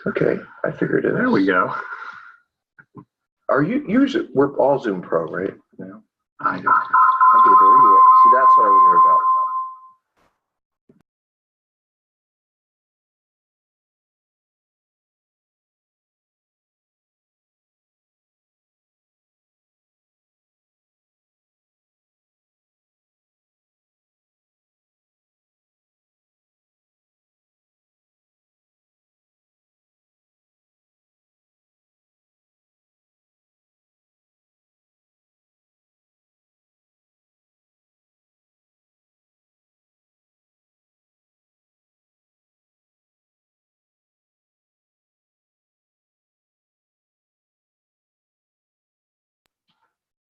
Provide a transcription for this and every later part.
Okay, I figured it. There we go. Are you usually, we're all Zoom Pro, right? No. I do. Okay, there you go. See, that's what I was worried about.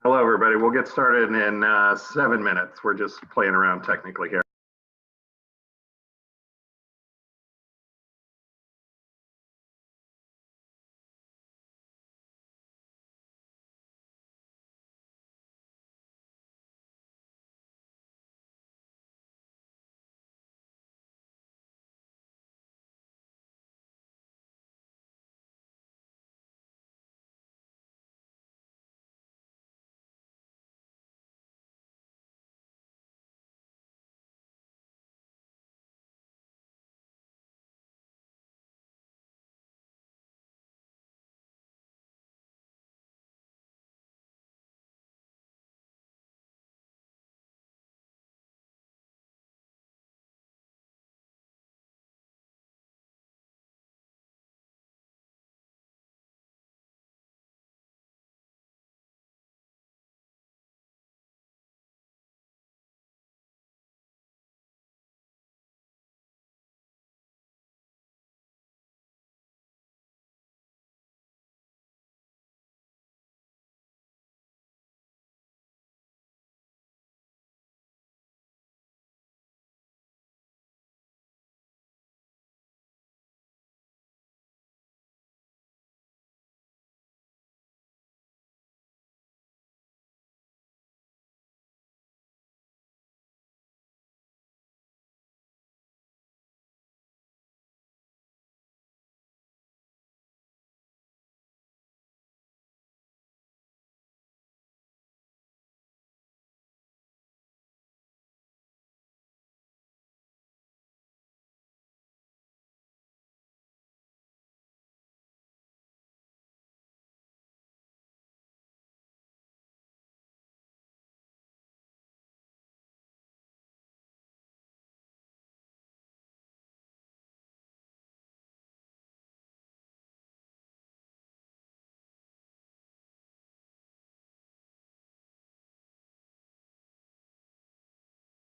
Hello, everybody. We'll get started in 7 minutes. We're just playing around technically here.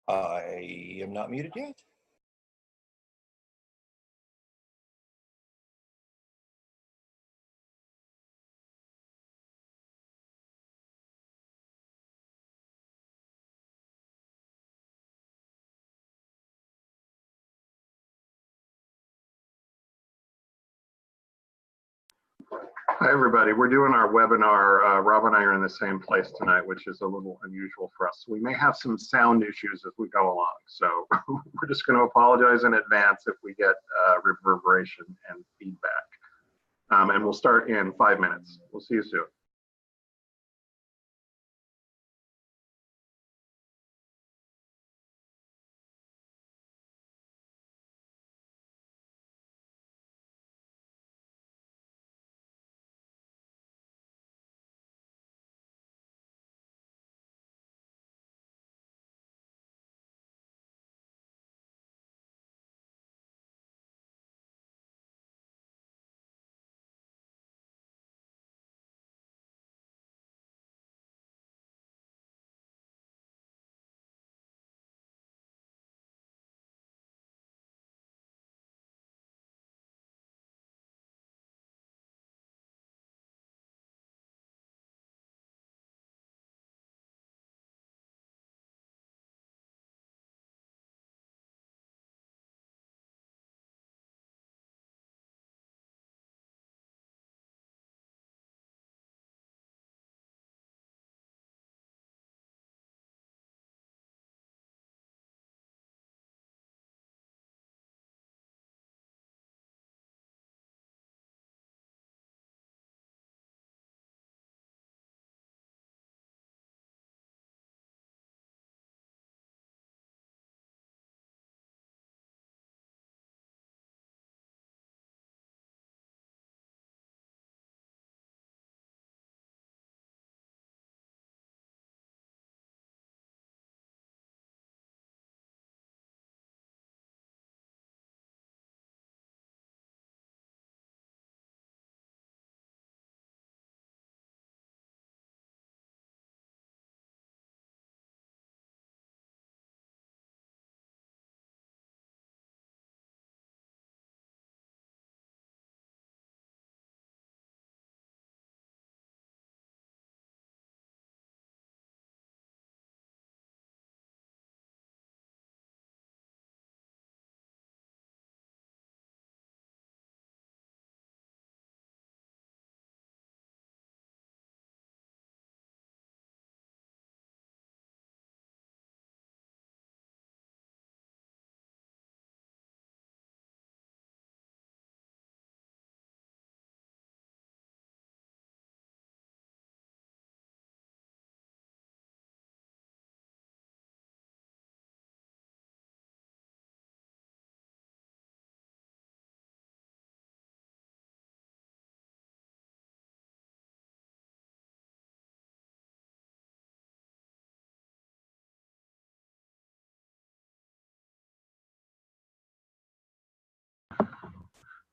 I am not muted yet. Hi, everybody. We're doing our webinar. Rob and I are in the same place tonight, which is a little unusual for us. We may have some sound issues as we go along. So we're just going to apologize in advance if we get reverberation and feedback. And we'll start in 5 minutes. We'll see you soon.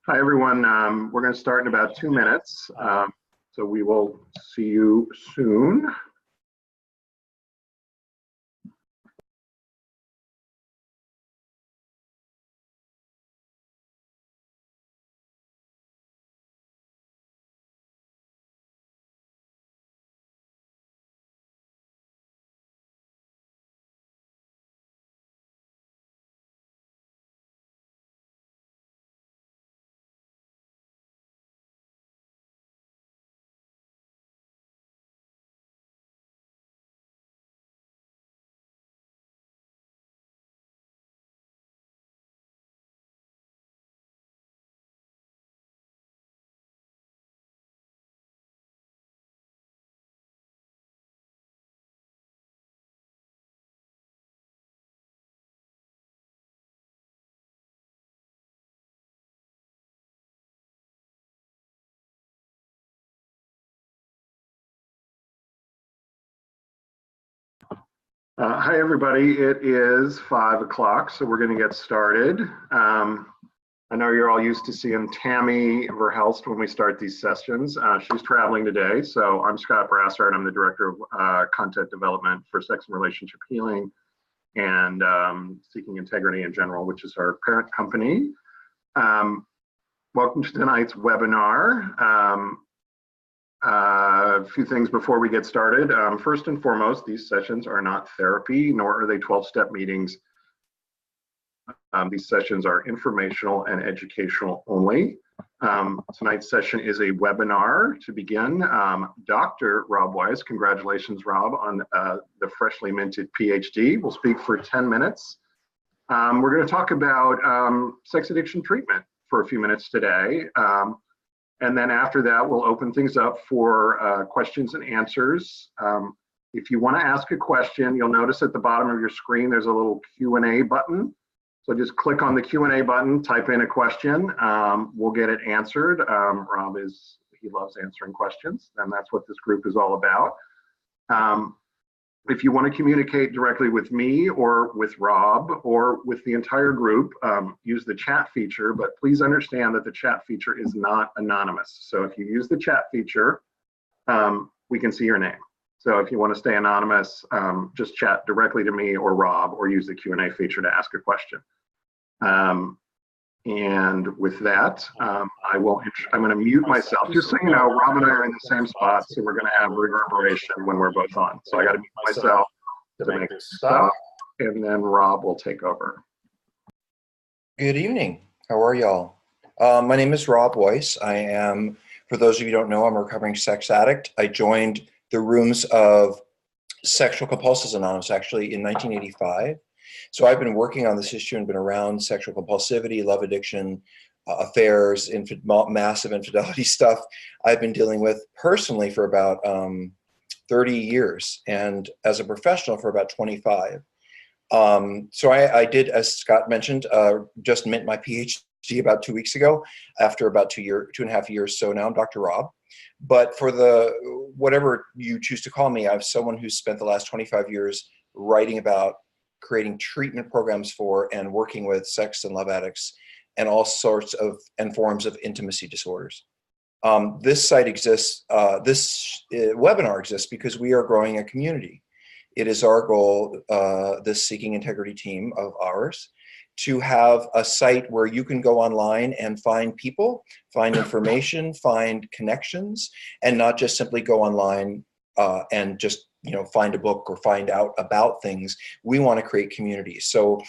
Hi, everyone. We're going to start in about 2 minutes. So we will see you soon. Hi, everybody. It is 5 o'clock, so we're going to get started. I know you're all used to seeing Tammy Verhelst when we start these sessions. She's traveling today, so I'm Scott Brassard. I'm the Director of Content Development for Sex and Relationship Healing and Seeking Integrity in General, which is our parent company. Welcome to tonight's webinar. A few things before we get started. First and foremost, these sessions are not therapy, nor are they 12-step meetings. These sessions are informational and educational only. Tonight's session is a webinar. To begin, Dr. Rob Weiss, congratulations, Rob, on the freshly minted PhD, will speak for 10 minutes. We're going to talk about sex addiction treatment for a few minutes today. And then after that, we'll open things up for questions and answers. If you want to ask a question, you'll notice at the bottom of your screen, there's a little Q&A button. So just click on the Q&A button, type in a question. We'll get it answered. Rob he loves answering questions, and that's what this group is all about. If you want to communicate directly with me or with Rob or with the entire group, use the chat feature, but please understand that the chat feature is not anonymous. So if you use the chat feature, we can see your name. So if you want to stay anonymous, just chat directly to me or Rob or use the Q&A feature to ask a question. And with that, I'm going to mute myself. Just so you know, Rob and I are in the same spot, so we're going to have reverberation when we're both on. So I got to mute myself to make this stop, and then Rob will take over. Good evening. How are y'all? My name is Rob Weiss. I am, for those of you who don't know, I'm a recovering sex addict. I joined the rooms of Sexual Compulsives Anonymous actually in 1985. So I've been working on this issue and been around sexual compulsivity, love addiction, affairs, massive infidelity stuff I've been dealing with personally for about 30 years and as a professional for about 25. So I did, as Scott mentioned, just mint my PhD about 2 weeks ago after about 2.5 years. So now I'm Dr. Rob. But for whatever you choose to call me, I'm someone who's spent the last 25 years writing about creating treatment programs for and working with sex and love addicts and all sorts of and forms of intimacy disorders. This site exists, this webinar exists because we are growing a community. It is our goal, this Seeking Integrity team of ours, to have a site where you can go online and find people, find information, find connections, and not just simply go online and just find a book or find out about things. We want to create communities. So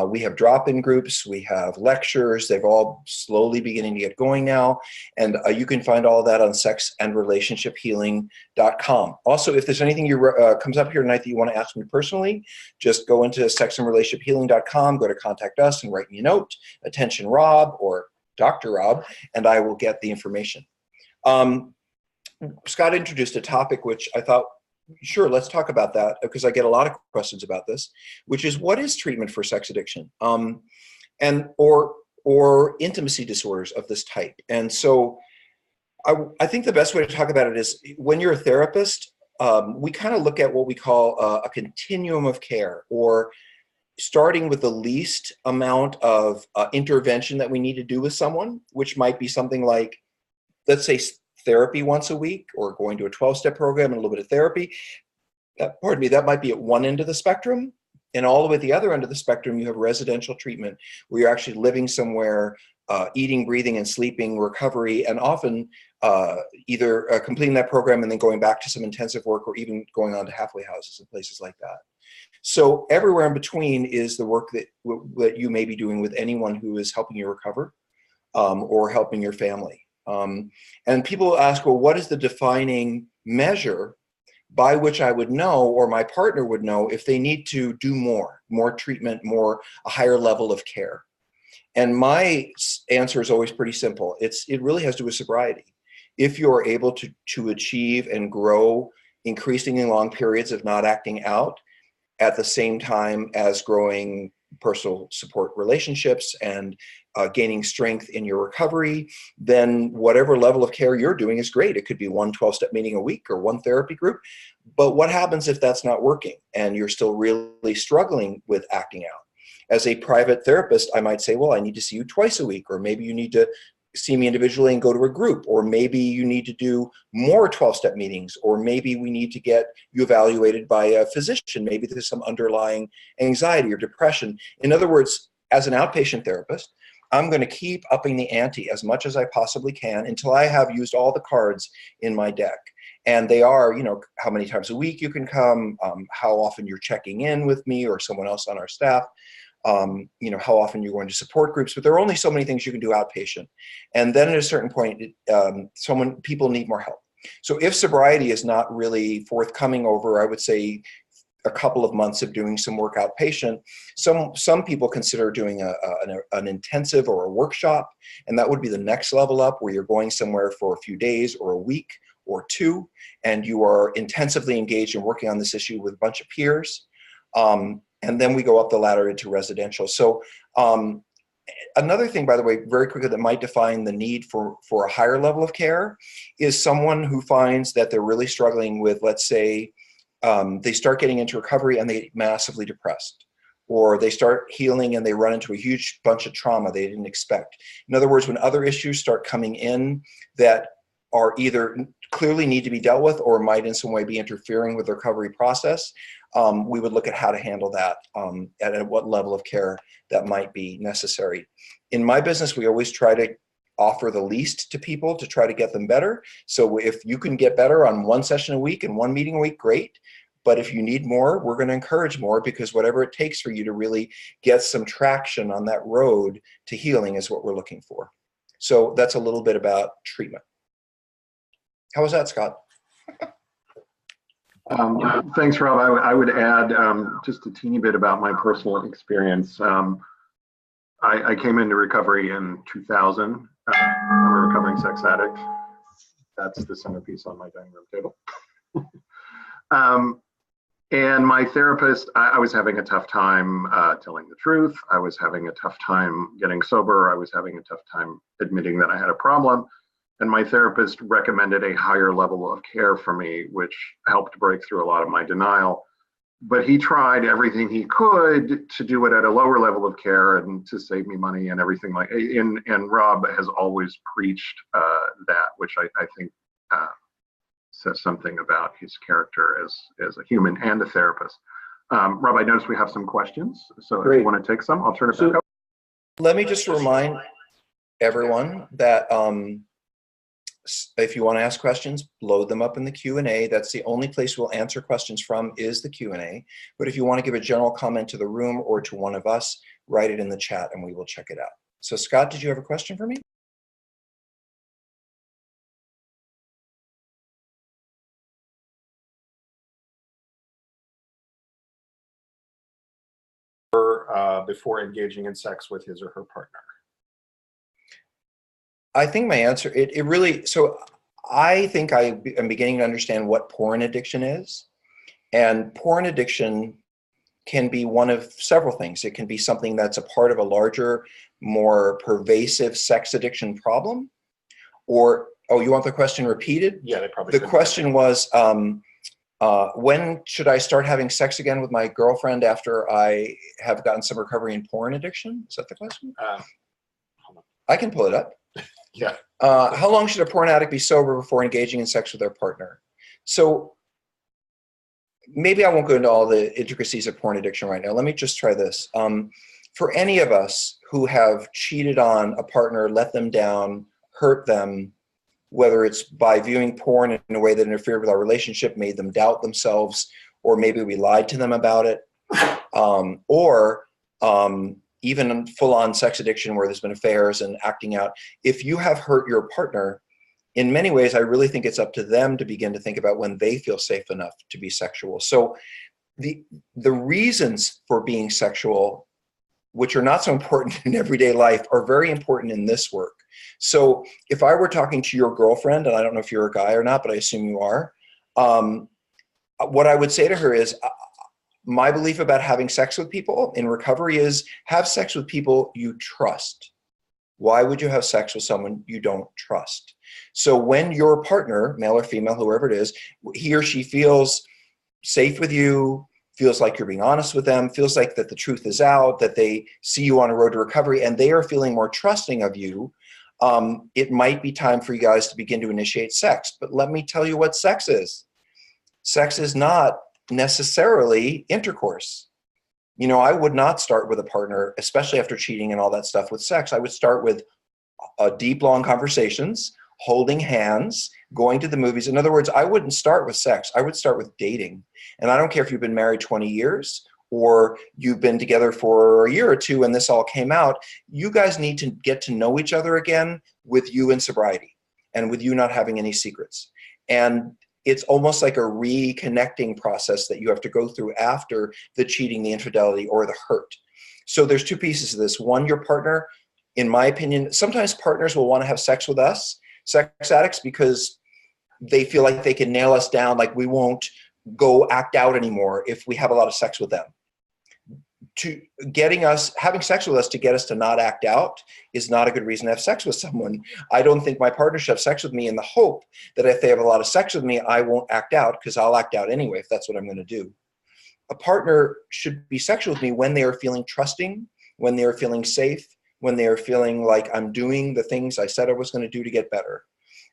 we have drop-in groups, we have lectures, they've all slowly beginning to get going now. And you can find all of that on sexandrelationshiphealing.com. Also, if there's anything comes up here tonight that you want to ask me personally, just go into sexandrelationshiphealing.com, go to contact us and write me a note, attention Rob or Dr. Rob, and I will get the information. Scott introduced a topic which I thought, sure, let's talk about that because I get a lot of questions about this, which is what is treatment for sex addiction or intimacy disorders of this type. And so I think the best way to talk about it is when you're a therapist, we kind of look at what we call a continuum of care, or starting with the least amount of intervention that we need to do with someone, which might be something like, let's say, therapy once a week, or going to a 12-step program and a little bit of therapy. Pardon me, that might be at one end of the spectrum. And all the way at the other end of the spectrum, you have residential treatment, where you're actually living somewhere, eating, breathing, and sleeping, recovery, and often either completing that program and then going back to some intensive work, or even going on to halfway houses and places like that. So everywhere in between is the work that you may be doing with anyone who is helping you recover, or helping your family. And people ask, well, what is the defining measure by which I would know, or my partner would know, if they need to do more treatment, a higher level of care? And my answer is always pretty simple. It really has to do with sobriety. If you're able to achieve and grow increasingly long periods of not acting out, at the same time as growing personal support relationships and gaining strength in your recovery, then whatever level of care you're doing is great. It could be one 12-step meeting a week or one therapy group. But what happens if that's not working and you're still really struggling with acting out? As a private therapist, I might say, well, I need to see you twice a week, or maybe you need to see me individually and go to a group, or maybe you need to do more 12-step meetings, or maybe we need to get you evaluated by a physician. Maybe there's some underlying anxiety or depression. In other words, as an outpatient therapist, I'm going to keep upping the ante as much as I possibly can until I have used all the cards in my deck. And they are, how many times a week you can come, how often you're checking in with me or someone else on our staff, how often you're going to support groups, but there are only so many things you can do outpatient. And then at a certain point, people need more help. So if sobriety is not really forthcoming over, I would say, a couple of months of doing some work outpatient, some people consider doing an intensive or a workshop, and that would be the next level up, where you're going somewhere for a few days or a week or two, and you are intensively engaged in working on this issue with a bunch of peers. And then we go up the ladder into residential. So another thing, by the way, very quickly, that might define the need for a higher level of care is someone who finds that they're really struggling with, let's say, they start getting into recovery and they get massively depressed, or they start healing and they run into a huge bunch of trauma they didn't expect. In other words, when other issues start coming in that are either clearly need to be dealt with or might in some way be interfering with the recovery process, we would look at how to handle that, at what level of care that might be necessary. In my business, we always try to offer the least to people to try to get them better. So if you can get better on one session a week and one meeting a week, great. But if you need more, we're going to encourage more, because whatever it takes for you to really get some traction on that road to healing is what we're looking for. So that's a little bit about treatment. How was that, Scott? Thanks, Rob. I would add just a teeny bit about my personal experience. I came into recovery in 2000. I'm a recovering sex addict. That's the centerpiece on my dining room table. And my therapist, I was having a tough time telling the truth. I was having a tough time getting sober. I was having a tough time admitting that I had a problem. And my therapist recommended a higher level of care for me, which helped break through a lot of my denial. But he tried everything he could to do it at a lower level of care and to save me money and everything like. And Rob has always preached that, which I think says something about his character as a human and a therapist. Rob, I noticed we have some questions, so Great. If you want to take some, I'll turn it back up. Let me just remind everyone that if you want to ask questions, load them up in the Q&A. That's the only place we'll answer questions from, is the Q&A. But if you want to give a general comment to the room or to one of us, write it in the chat and we will check it out. So Scott, did you have a question for me? Before engaging in sex with his or her partner? I think my answer, it really, so I think I am beginning to understand what porn addiction is. And porn addiction can be one of several things. It can be something that's a part of a larger, more pervasive sex addiction problem. Or, oh, you want the question repeated? Yeah, they probably. The question was, When should I start having sex again with my girlfriend after I have gotten some recovery in porn addiction? Is that the question? Hold on. I can pull it up. Yeah. How long should a porn addict be sober before engaging in sex with their partner? So maybe I won't go into all the intricacies of porn addiction right now. Let me just try this. For any of us who have cheated on a partner, let them down, hurt them, whether it's by viewing porn in a way that interfered with our relationship, made them doubt themselves, or maybe we lied to them about it, or even full-on sex addiction where there's been affairs and acting out. If you have hurt your partner, in many ways, I really think it's up to them to begin to think about when they feel safe enough to be sexual. So the reasons for being sexual, which are not so important in everyday life, are very important in this work. So if I were talking to your girlfriend, and I don't know if you're a guy or not, but I assume you are, what I would say to her is, my belief about having sex with people in recovery is have sex with people you trust. Why would you have sex with someone you don't trust? So when your partner, male or female, whoever it is, he or she feels safe with you, feels like you're being honest with them, feels like that the truth is out, that they see you on a road to recovery, and they are feeling more trusting of you, it might be time for you guys to begin to initiate sex. But let me tell you what sex is. Sex is not necessarily intercourse. You know, I would not start with a partner, especially after cheating and all that stuff, with sex. I would start with deep, long conversations, holding hands, going to the movies. In other words, I wouldn't start with sex. I would start with dating. And I don't care if you've been married 20 years or you've been together for a year or two and this all came out. You guys need to get to know each other again with you in sobriety and with you not having any secrets. And it's almost like a reconnecting process that you have to go through after the cheating, the infidelity, or the hurt. So there's two pieces of this. One, your partner, in my opinion, sometimes partners will want to have sex with us, sex addicts, because they feel like they can nail us down, like we won't go act out anymore if we have a lot of sex with them. To having sex with us to get us to not act out is not a good reason to have sex with someone. I don't think my partner should have sex with me in the hope that if they have a lot of sex with me, I won't act out, because I'll act out anyway if that's what I'm going to do. A partner should be sexual with me when they are feeling trusting, when they are feeling safe, when they are feeling like I'm doing the things I said I was going to do to get better.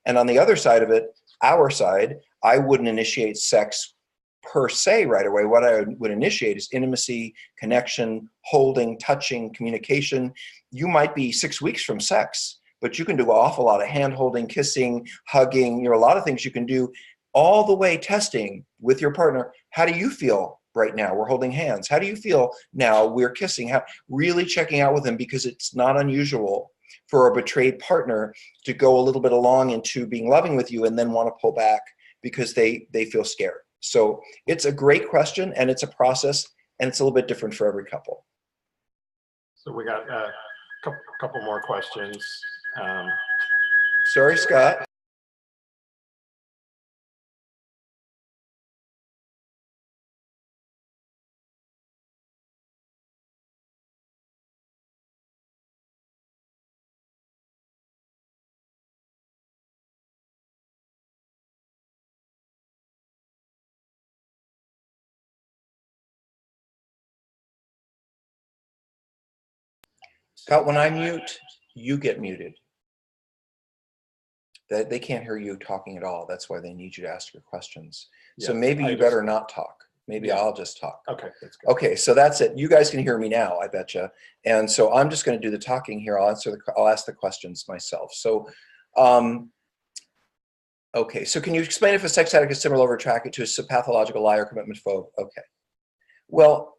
And on the other side of it, our side, I wouldn't initiate sex per se right away. What I would initiate is intimacy, connection, holding, touching, communication. You might be 6 weeks from sex, but you can do an awful lot of hand holding, kissing, hugging, a lot of things you can do, all the way testing with your partner. How do you feel right now? We're holding hands. How do you feel now? We're kissing. Really checking out with them, because it's not unusual for a betrayed partner to go a little bit along into being loving with you and then want to pull back because they feel scared. So it's a great question, and it's a process, and it's a little bit different for every couple. So we got a couple more questions. Sorry, Scott. Scott, when I mute, you get muted. They can't hear you talking at all. That's why they need you to ask your questions. So Yes, maybe you better not talk. Maybe I'll just talk. Okay, that's good. Okay, so that's it. You guys can hear me now, I betcha. And so I'm just going to do the talking here. I'll ask the questions myself. So, okay. So can you explain if a sex addict is similar or attracted to a pathological liar, commitment phobe? Okay. Well,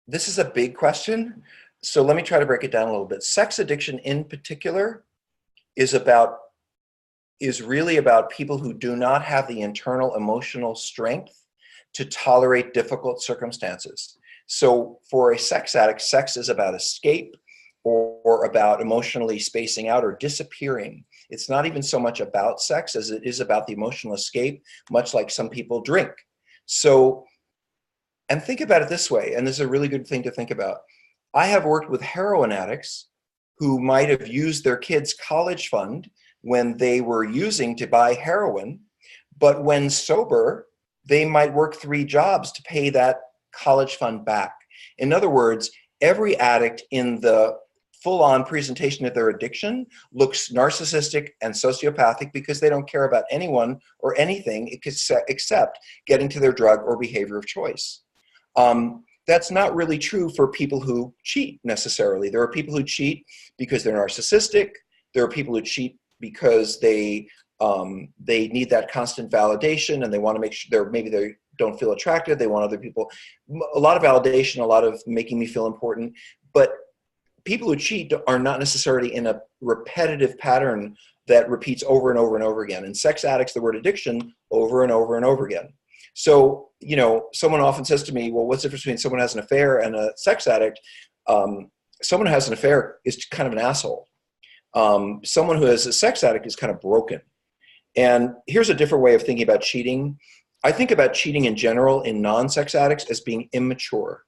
this is a big question. So let me try to break it down a little bit. Sex addiction in particular is really about people who do not have the internal emotional strength to tolerate difficult circumstances. So for a sex addict, sex is about escape or about emotionally spacing out or disappearing. It's not even so much about sex as it is about the emotional escape, much like some people drink. So, and think about it this way, and this is a really good thing to think about. I have worked with heroin addicts who might have used their kids' college fund when they were using to buy heroin, But when sober, they might work 3 jobs to pay that college fund back. In other words, every addict in the full-on presentation of their addiction looks narcissistic and sociopathic because they don't care about anyone or anything except getting to their drug or behavior of choice. That's not really true for people who cheat necessarily. There are people who cheat because they're narcissistic. There are people who cheat because they need that constant validation and they want to make sure maybe they don't feel attracted. They want other people, a lot of validation, a lot of making me feel important. But people who cheat are not necessarily in a repetitive pattern that repeats over and over and over again. In sex addicts, the word addiction over and over and over again. So, you know, someone often says to me, well, what's the difference between someone who has an affair and a sex addict? Someone who has an affair is kind of an asshole. Someone who is a sex addict is kind of broken. And here's a different way of thinking about cheating. I think about cheating in general in non-sex addicts as being immature.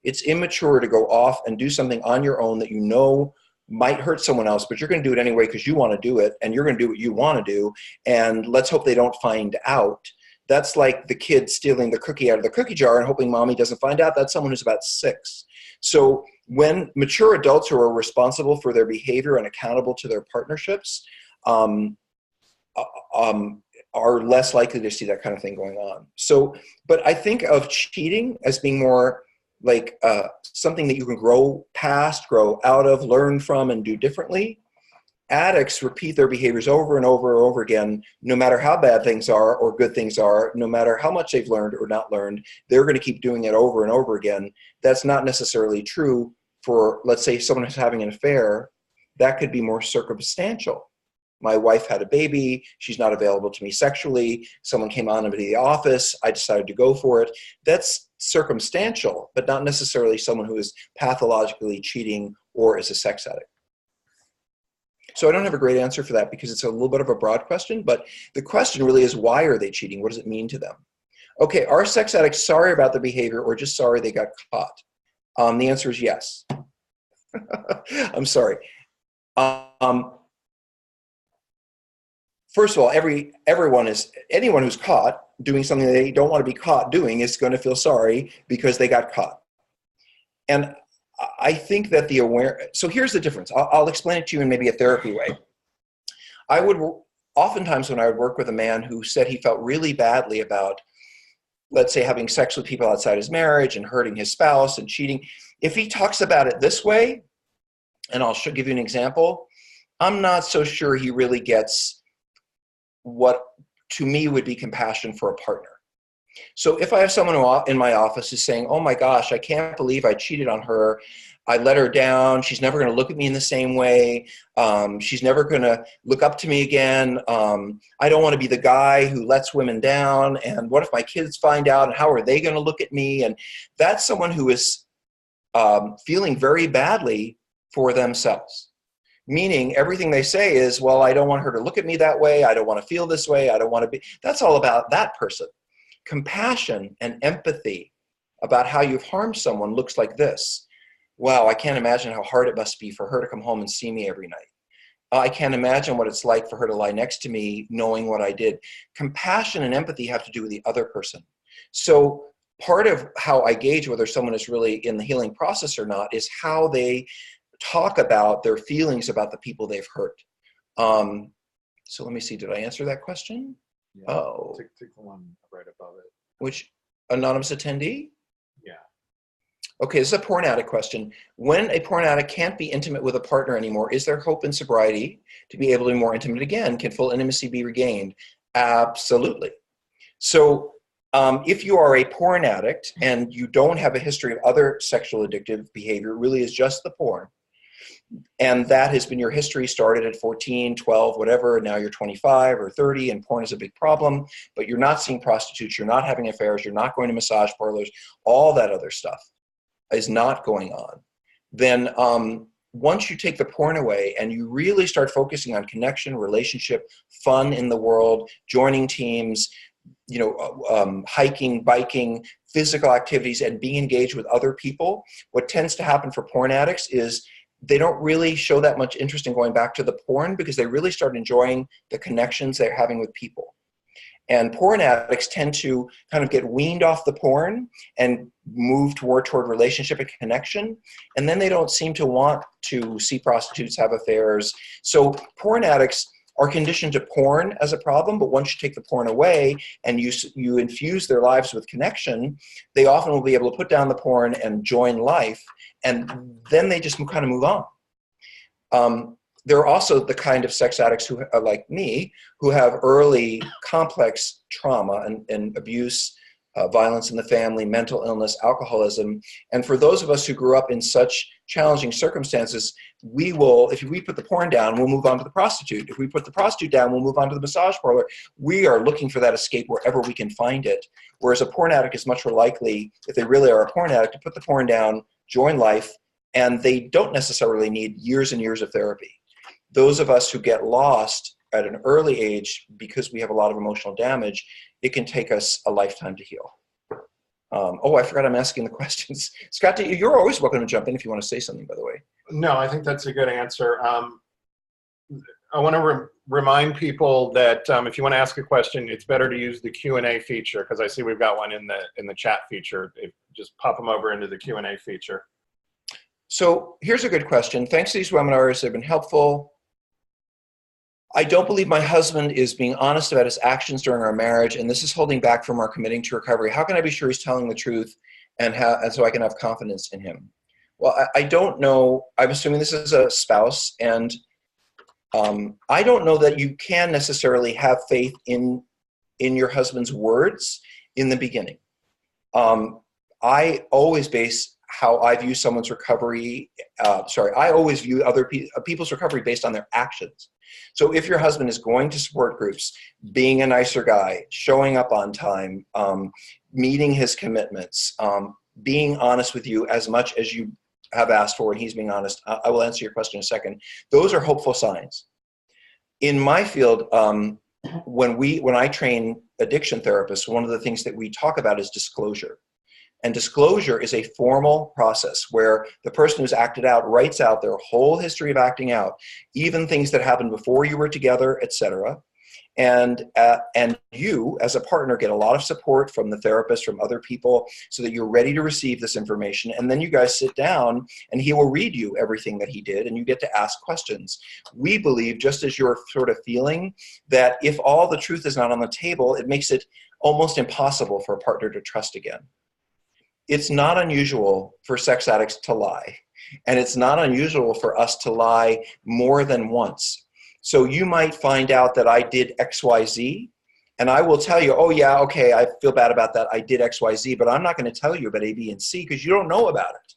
It's immature to go off and do something on your own that you know might hurt someone else, but you're going to do it anyway because you want to do it, and you're going to do what you want to do, and let's hope they don't find out. That's like the kid stealing the cookie out of the cookie jar and hoping mommy doesn't find out. That's someone who's about 6. So when mature adults who are responsible for their behavior and accountable to their partnerships are less likely to see that kind of thing going on. So, but I think of cheating as being more like something that you can grow past, grow out of, learn from, and do differently. Addicts repeat their behaviors over and over and over again, no matter how bad things are or good things are, no matter how much they've learned or not learned, they're going to keep doing it over and over again. That's not necessarily true for, let's say, someone who's having an affair. That could be more circumstantial. My wife had a baby. She's not available to me sexually. Someone came on into the office. I decided to go for it. That's circumstantial, but not necessarily someone who is pathologically cheating or is a sex addict. So I don't have a great answer for that because it's a little bit of a broad question, but the question really is, why are they cheating? What does it mean to them? Okay, are sex addicts sorry about their behavior or just sorry they got caught? The answer is yes. I'm sorry. First of all, anyone who's caught doing something they don't want to be caught doing is going to feel sorry because they got caught. And I think that so here's the difference. I'll explain it to you in maybe a therapy way. Oftentimes when I would work with a man who said he felt really badly about, let's say, having sex with people outside his marriage and hurting his spouse and cheating, if he talks about it this way, and I'll give you an example, I'm not so sure he really gets what to me would be compassion for a partner. So if I have someone in my office who's saying, oh my gosh, I can't believe I cheated on her. I let her down. She's never going to look at me in the same way. She's never going to look up to me again. I don't want to be the guy who lets women down. And what if my kids find out? And how are they going to look at me? And that's someone who is feeling very badly for themselves. Meaning everything they say is, well, I don't want her to look at me that way. I don't want to feel this way. I don't want to be. That's all about that person. Compassion and empathy about how you've harmed someone looks like this. Wow, I can't imagine how hard it must be for her to come home and see me every night. I can't imagine what it's like for her to lie next to me knowing what I did. Compassion and empathy have to do with the other person. So part of how I gauge whether someone is really in the healing process or not is how they talk about their feelings about the people they've hurt. So let me see, did I answer that question? Yeah. Oh. Take the one right above it. Which, anonymous attendee? Yeah. Okay, this is a porn addict question. When a porn addict can't be intimate with a partner anymore, is there hope in sobriety to be able to be more intimate again? Can full intimacy be regained? Absolutely. So if you are a porn addict and you don't have a history of other sexual addictive behavior, it really is just the porn, and that has been your history, started at 14, 12, whatever, and now you're 25 or 30, and porn is a big problem, but you're not seeing prostitutes, you're not having affairs, you're not going to massage parlors, all that other stuff is not going on. Then once you take the porn away and you really start focusing on connection, relationship, fun in the world, joining teams, hiking, biking, physical activities, and being engaged with other people, what tends to happen for porn addicts is they don't really show that much interest in going back to the porn because they really start enjoying the connections they're having with people. And porn addicts tend to kind of get weaned off the porn and move toward relationship and connection. And then they don't seem to want to see prostitutes, have affairs. So porn addicts are conditioned to porn as a problem, but once you take the porn away and you infuse their lives with connection, they often will be able to put down the porn and join life, and then they just kind of move on. There are also the kind of sex addicts who are like me, who have early complex trauma and abuse, violence in the family, mental illness, alcoholism. And for those of us who grew up in such challenging circumstances, we will, if we put the porn down, we'll move on to the prostitute. If we put the prostitute down, we'll move on to the massage parlor. We are looking for that escape wherever we can find it. Whereas a porn addict is much more likely, if they really are a porn addict, to put the porn down, join life, and they don't necessarily need years and years of therapy. Those of us who get lost at an early age because we have a lot of emotional damage, it can take us a lifetime to heal. I forgot I'm asking the questions. Scott, you're always welcome to jump in if you want to say something, by the way. No, I think that's a good answer. I want to remind people that if you want to ask a question, it's better to use the Q&A feature, because I see we've got one in the chat feature. Just pop them over into the Q&A feature. So here's a good question. Thanks to these webinars, they've been helpful. I don't believe my husband is being honest about his actions during our marriage, and this is holding back from our committing to recovery. How can I be sure he's telling the truth and so I can have confidence in him? Well, I don't know. I'm assuming this is a spouse, and I don't know that you can necessarily have faith in your husband's words in the beginning. I always base how I view someone's recovery, I always view other people's recovery based on their actions. So if your husband is going to support groups, being a nicer guy, showing up on time, meeting his commitments, being honest with you as much as you have asked for, and he's being honest, I will answer your question in a second. Those are hopeful signs. In my field, when I train addiction therapists, one of the things that we talk about is disclosure. And disclosure is a formal process where the person who's acted out writes out their whole history of acting out, even things that happened before you were together, etc. And you, as a partner, get a lot of support from the therapist, from other people, so that you're ready to receive this information. And then you guys sit down, and he will read you everything that he did, and you get to ask questions. We believe, just as you're sort of feeling, that if all the truth is not on the table, it makes it almost impossible for a partner to trust again. It's not unusual for sex addicts to lie, and it's not unusual for us to lie more than once. So you might find out that I did XYZ, and I will tell you, oh yeah, okay, I feel bad about that, I did XYZ, but I'm not going to tell you about A, B, and C because you don't know about it.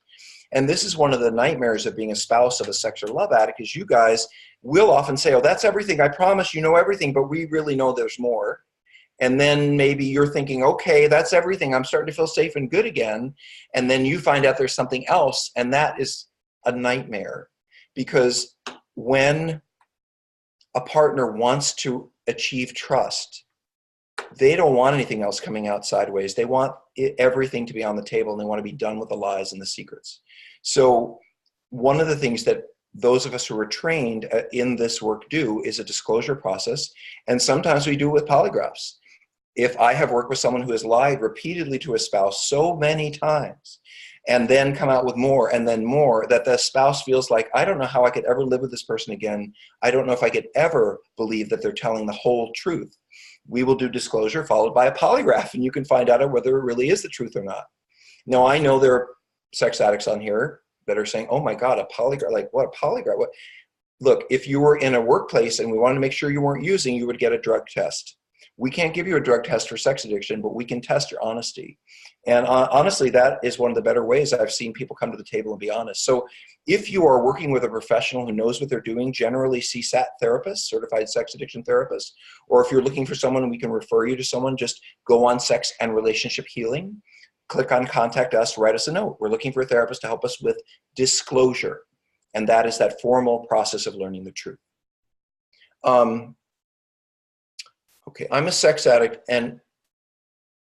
And this is one of the nightmares of being a spouse of a sex or love addict, is you guys will often say, oh, that's everything, I promise you know everything, but we really know there's more. And then maybe you're thinking, okay, that's everything, I'm starting to feel safe and good again. And then you find out there's something else, and that is a nightmare. Because when a partner wants to achieve trust, they don't want anything else coming out sideways. They want everything to be on the table, and they want to be done with the lies and the secrets. So one of the things that those of us who are trained in this work do is a disclosure process. And sometimes we do it with polygraphs. If I have worked with someone who has lied repeatedly to a spouse so many times, and then come out with more and then more, that the spouse feels like, I don't know how I could ever live with this person again. I don't know if I could ever believe that they're telling the whole truth. We will do disclosure followed by a polygraph, and you can find out whether it really is the truth or not. Now, I know there are sex addicts on here that are saying, oh my God, a polygraph, like what, a polygraph? What? Look, if you were in a workplace and we wanted to make sure you weren't using, you would get a drug test. We can't give you a drug test for sex addiction, but we can test your honesty. And honestly, that is one of the better ways I've seen people come to the table and be honest. So if you are working with a professional who knows what they're doing, generally CSAT therapists, certified sex addiction therapists, or if you're looking for someone, we can refer you to someone, just go on Sex and Relationship Healing, click on Contact Us, write us a note. We're looking for a therapist to help us with disclosure. And that is that formal process of learning the truth. Okay, I'm a sex addict, and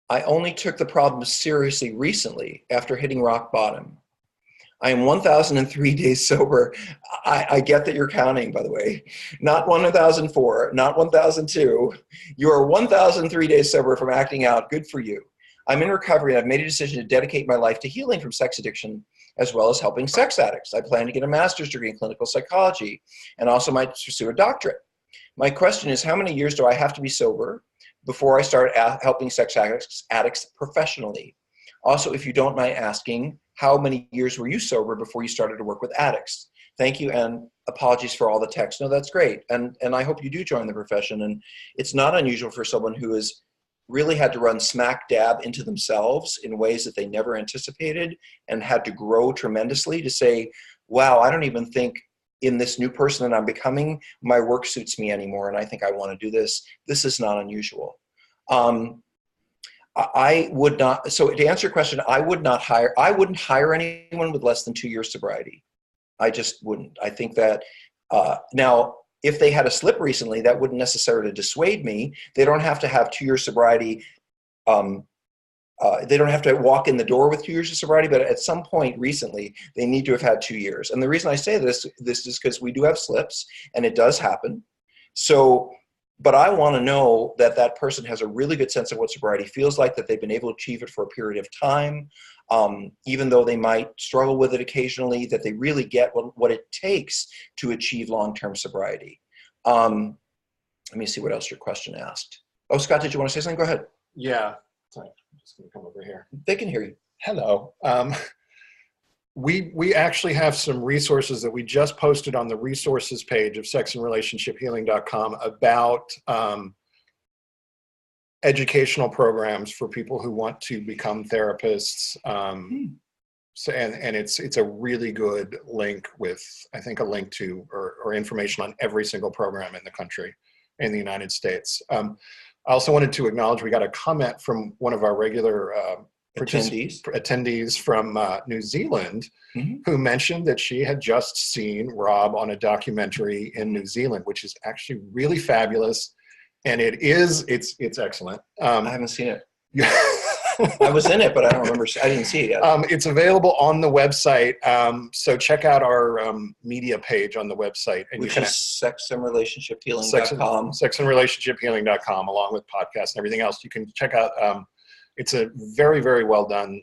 I only took the problem seriously recently after hitting rock bottom. I am 1,003 days sober. I get that you're counting, by the way. Not 1,004, not 1,002. You are 1,003 days sober from acting out. Good for you. I'm in recovery and I've made a decision to dedicate my life to healing from sex addiction as well as helping sex addicts. I plan to get a master's degree in clinical psychology and also might pursue a doctorate. My question is, how many years do I have to be sober before I start helping sex addicts professionally? Also, if you don't mind asking, how many years were you sober before you started to work with addicts? Thank you, and apologies for all the text. No, that's great. And I hope you do join the profession. And it's not unusual for someone who has really had to run smack dab into themselves in ways that they never anticipated and had to grow tremendously to say, wow, I don't even think in this new person that I'm becoming, my work suits me anymore. And I think I want to do this. This is not unusual. I would not, so to answer your question, I wouldn't hire anyone with less than 2 years sobriety. I just wouldn't. I think that, now, if they had a slip recently, that wouldn't necessarily dissuade me. They don't have to have 2 years sobriety. They don't have to walk in the door with 2 years of sobriety, but at some point recently, they need to have had 2 years. And the reason I say this is because we do have slips, and it does happen. So, but I want to know that that person has a really good sense of what sobriety feels like, that they've been able to achieve it for a period of time, even though they might struggle with it occasionally, that they really get what it takes to achieve long-term sobriety. Let me see what else your question asked. Oh, Scott, did you want to say something? Go ahead. Yeah. Sorry, I'm just going to come over here. They can hear you. Hello. We actually have some resources that we just posted on the resources page of sexandrelationshiphealing.com about educational programs for people who want to become therapists. So, and it's a really good link with, I think, a link to or information on every single program in the country, in the United States. I also wanted to acknowledge we got a comment from one of our regular attendees from New Zealand, who mentioned that she had just seen Rob on a documentary in New Zealand, which is actually really fabulous, and it's excellent. I haven't seen it. I was in it, but I don't remember. I didn't see it yet. It's available on the website, so check out our media page on the website, and Which you can is sexandrelationshiphealing.com. sexandrelationshiphealing.com, along with podcasts and everything else. You can check out. It's a very, very well done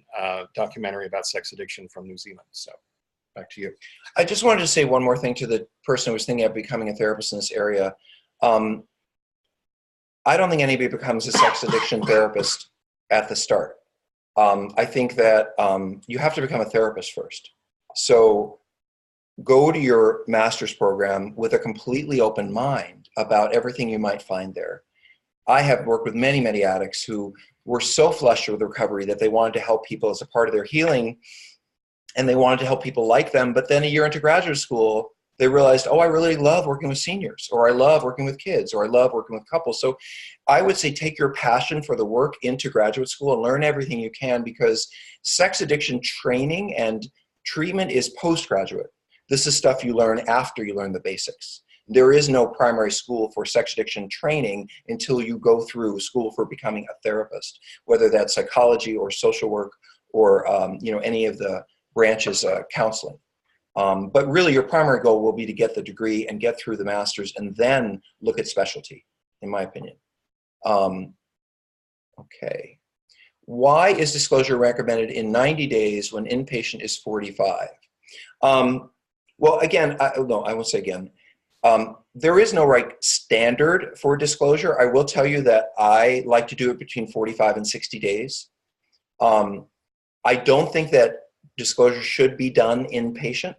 documentary about sex addiction from New Zealand. So back to you. I just wanted to say one more thing to the person who was thinking of becoming a therapist in this area. I don't think anybody becomes a sex addiction therapist at the start. I think that you have to become a therapist first. So go to your master's program with a completely open mind about everything you might find there. I have worked with many, many addicts who were so flushed with recovery that they wanted to help people as a part of their healing, and they wanted to help people like them. But then a year into graduate school, they realized, oh, I really love working with seniors, or I love working with kids, or I love working with couples. So I would say take your passion for the work into graduate school and learn everything you can, because sex addiction training and treatment is postgraduate. This is stuff you learn after you learn the basics. There is no primary school for sex addiction training until you go through school for becoming a therapist, whether that's psychology or social work or any of the branches, counseling. But really your primary goal will be to get the degree and get through the master's and then look at specialty, in my opinion. Okay. Why is disclosure recommended in 90 days when inpatient is 45? Well, again, I won't say again. There is no right standard for disclosure. I will tell you that I like to do it between 45 and 60 days. I don't think that disclosure should be done inpatient.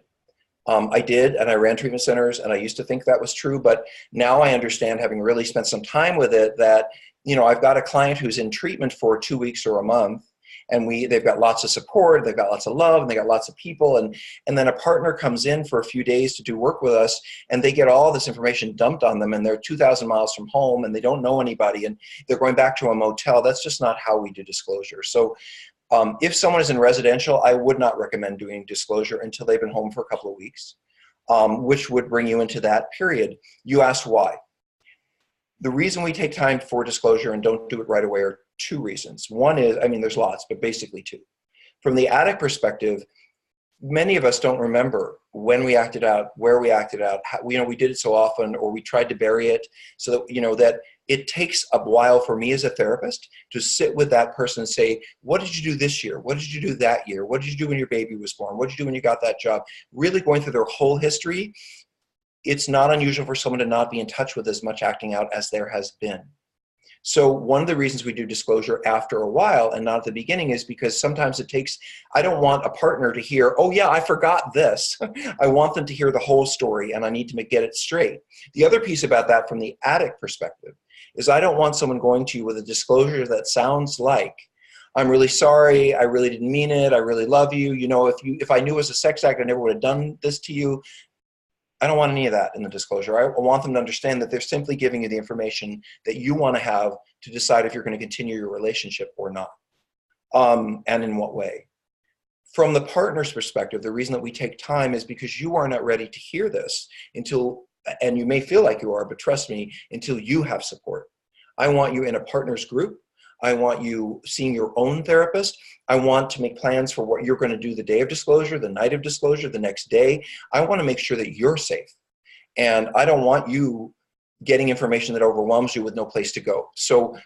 I did, and I ran treatment centers, and I used to think that was true, but now I understand, having really spent some time with it, that I've got a client who's in treatment for 2 weeks or a month, and they've got lots of support, they've got lots of love, and they got lots of people, and then a partner comes in for a few days to do work with us, and they get all this information dumped on them, and they're 2,000 miles from home, and they don't know anybody, and they're going back to a motel. That's just not how we do disclosure. So if someone is in residential, I would not recommend doing disclosure until they've been home for a couple of weeks, which would bring you into that period. You asked why. The reason we take time for disclosure and don't do it right away are two reasons. One is, there's lots, but basically two. From the addict perspective, many of us don't remember when we acted out, where we acted out, how, we did it so often, or we tried to bury it, so that, that it takes a while for me as a therapist to sit with that person and say, what did you do this year? What did you do that year? What did you do when your baby was born? What did you do when you got that job? Really going through their whole history. It's not unusual for someone to not be in touch with as much acting out as there has been. So one of the reasons we do disclosure after a while and not at the beginning is because sometimes it takes, I don't want a partner to hear, oh yeah, I forgot this. I want them to hear the whole story, and I need to get it straight. The other piece about that from the addict perspective is I don't want someone going to you with a disclosure that sounds like, I'm really sorry, I really didn't mean it, I really love you. If I knew it was a sex act, I never would have done this to you. I don't want any of that in the disclosure. I want them to understand that they're simply giving you the information that you want to have to decide if you're going to continue your relationship or not, and in what way. From the partner's perspective, the reason that we take time is because you are not ready to hear this until, and you may feel like you are, but trust me, until you have support. I want you in a partner's group. I want you seeing your own therapist. I want to make plans for what you're going to do the day of disclosure, the night of disclosure, the next day. I want to make sure that you're safe. And I don't want you getting information that overwhelms you with no place to go. So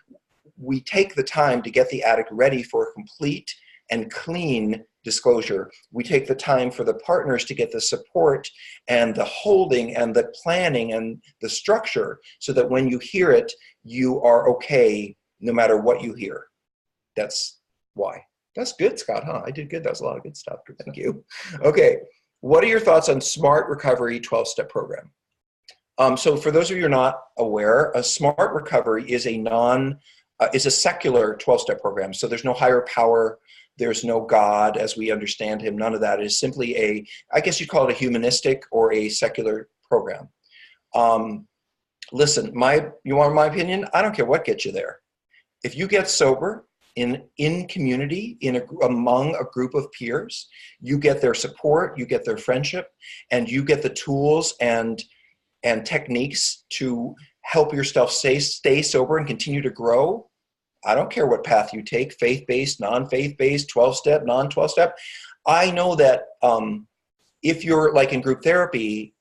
we take the time to get the addict ready for a complete and clean disclosure. We take the time for the partners to get the support and the holding and the planning and the structure so that when you hear it, you are okay no matter what you hear. That's why. That's good, Scott, huh? I did good. That was a lot of good stuff. Thank you. Okay. What are your thoughts on Smart Recovery 12-step program? So for those of you who are not aware, a Smart Recovery is a secular 12-step program. So there's no higher power. There's no God as we understand him. None of that. It is simply I guess you'd call it a humanistic or a secular program. Listen, you want my opinion? I don't care what gets you there. If you get sober in community, among a group of peers, you get their support, you get their friendship, and you get the tools and techniques to help yourself stay sober and continue to grow. I don't care what path you take, faith-based, non-faith-based, 12-step, non-12-step. I know that if you're like in group therapy,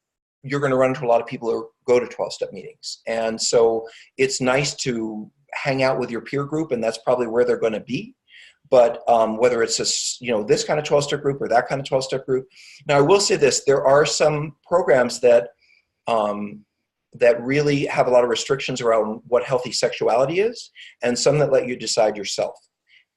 you're going to run into a lot of people who go to 12-step meetings. And so it's nice to hang out with your peer group, and that's probably where they're going to be. But whether it's this kind of 12-step group or that kind of 12-step group. Now, I will say this, there are some programs that really have a lot of restrictions around what healthy sexuality is, and some that let you decide yourself.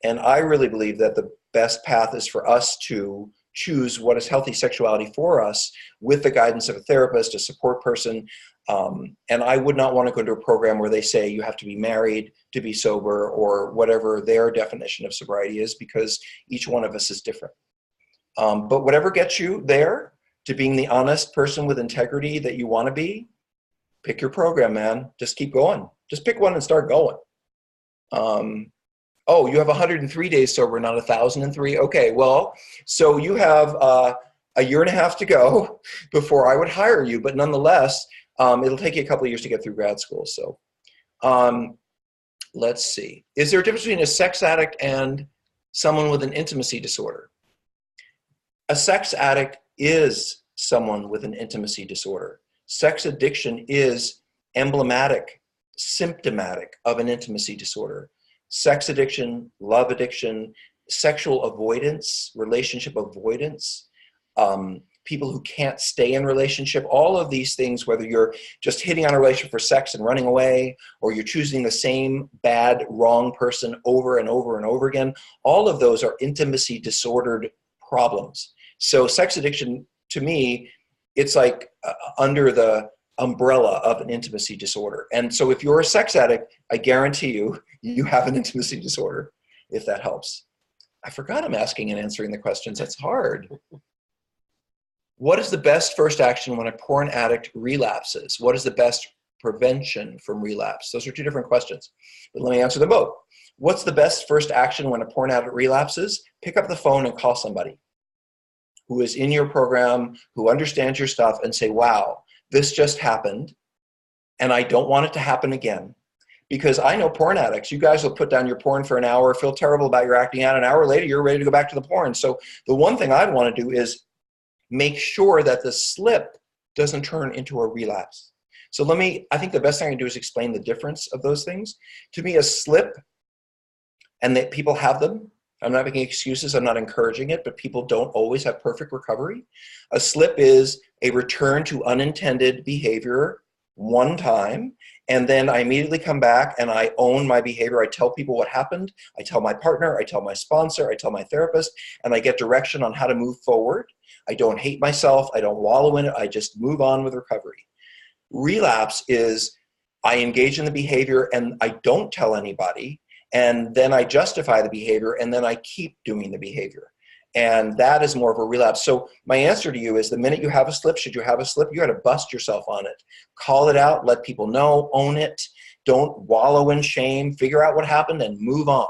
And I really believe that the best path is for us to choose what is healthy sexuality for us with the guidance of a therapist, a support person. And I would not want to go to a program where they say you have to be married to be sober or whatever their definition of sobriety is, because each one of us is different. But whatever gets you there to being the honest person with integrity that you want to be, pick your program, man. Just keep going. Just pick one and start going. Oh, you have 103 days sober, not 1,003. Okay, well, so you have a year and a half to go before I would hire you. But nonetheless, it'll take you a couple of years to get through grad school. So let's see. Is there a difference between a sex addict and someone with an intimacy disorder? A sex addict is someone with an intimacy disorder. Sex addiction is emblematic, symptomatic of an intimacy disorder. Sex addiction, love addiction, sexual avoidance, relationship avoidance, people who can't stay in relationship, all of these things, whether you're just hitting on a relationship for sex and running away, or you're choosing the same bad, wrong person over and over and over again, all of those are intimacy disordered problems. So sex addiction, to me, it's like under the umbrella of an intimacy disorder. And so if you're a sex addict, I guarantee you have an intimacy disorder, if that helps. I forgot I'm asking and answering the questions. That's hard. What is the best first action when a porn addict relapses? What is the best prevention from relapse? Those are two different questions, but let me answer them both. What's the best first action when a porn addict relapses? Pick up the phone and call somebody who is in your program, who understands your stuff, and say, wow, this just happened, and I don't want it to happen again. Because I know porn addicts. You guys will put down your porn for an hour, feel terrible about your acting out. An hour later, you're ready to go back to the porn. So the one thing I'd want to do is make sure that the slip doesn't turn into a relapse. So I think the best thing I can do is explain the difference of those things. To me, a slip, and that people have them. I'm not making excuses, I'm not encouraging it, but people don't always have perfect recovery. A slip is a return to unintended behavior one time, and then I immediately come back and I own my behavior. I tell people what happened. I tell my partner, I tell my sponsor, I tell my therapist, and I get direction on how to move forward. I don't hate myself. I don't wallow in it. I just move on with recovery. Relapse is I engage in the behavior and I don't tell anybody, and then I justify the behavior, and then I keep doing the behavior. And that is more of a relapse. So my answer to you is the minute you have a slip, should you have a slip, you got to bust yourself on it. Call it out, let people know, own it. Don't wallow in shame, figure out what happened and move on.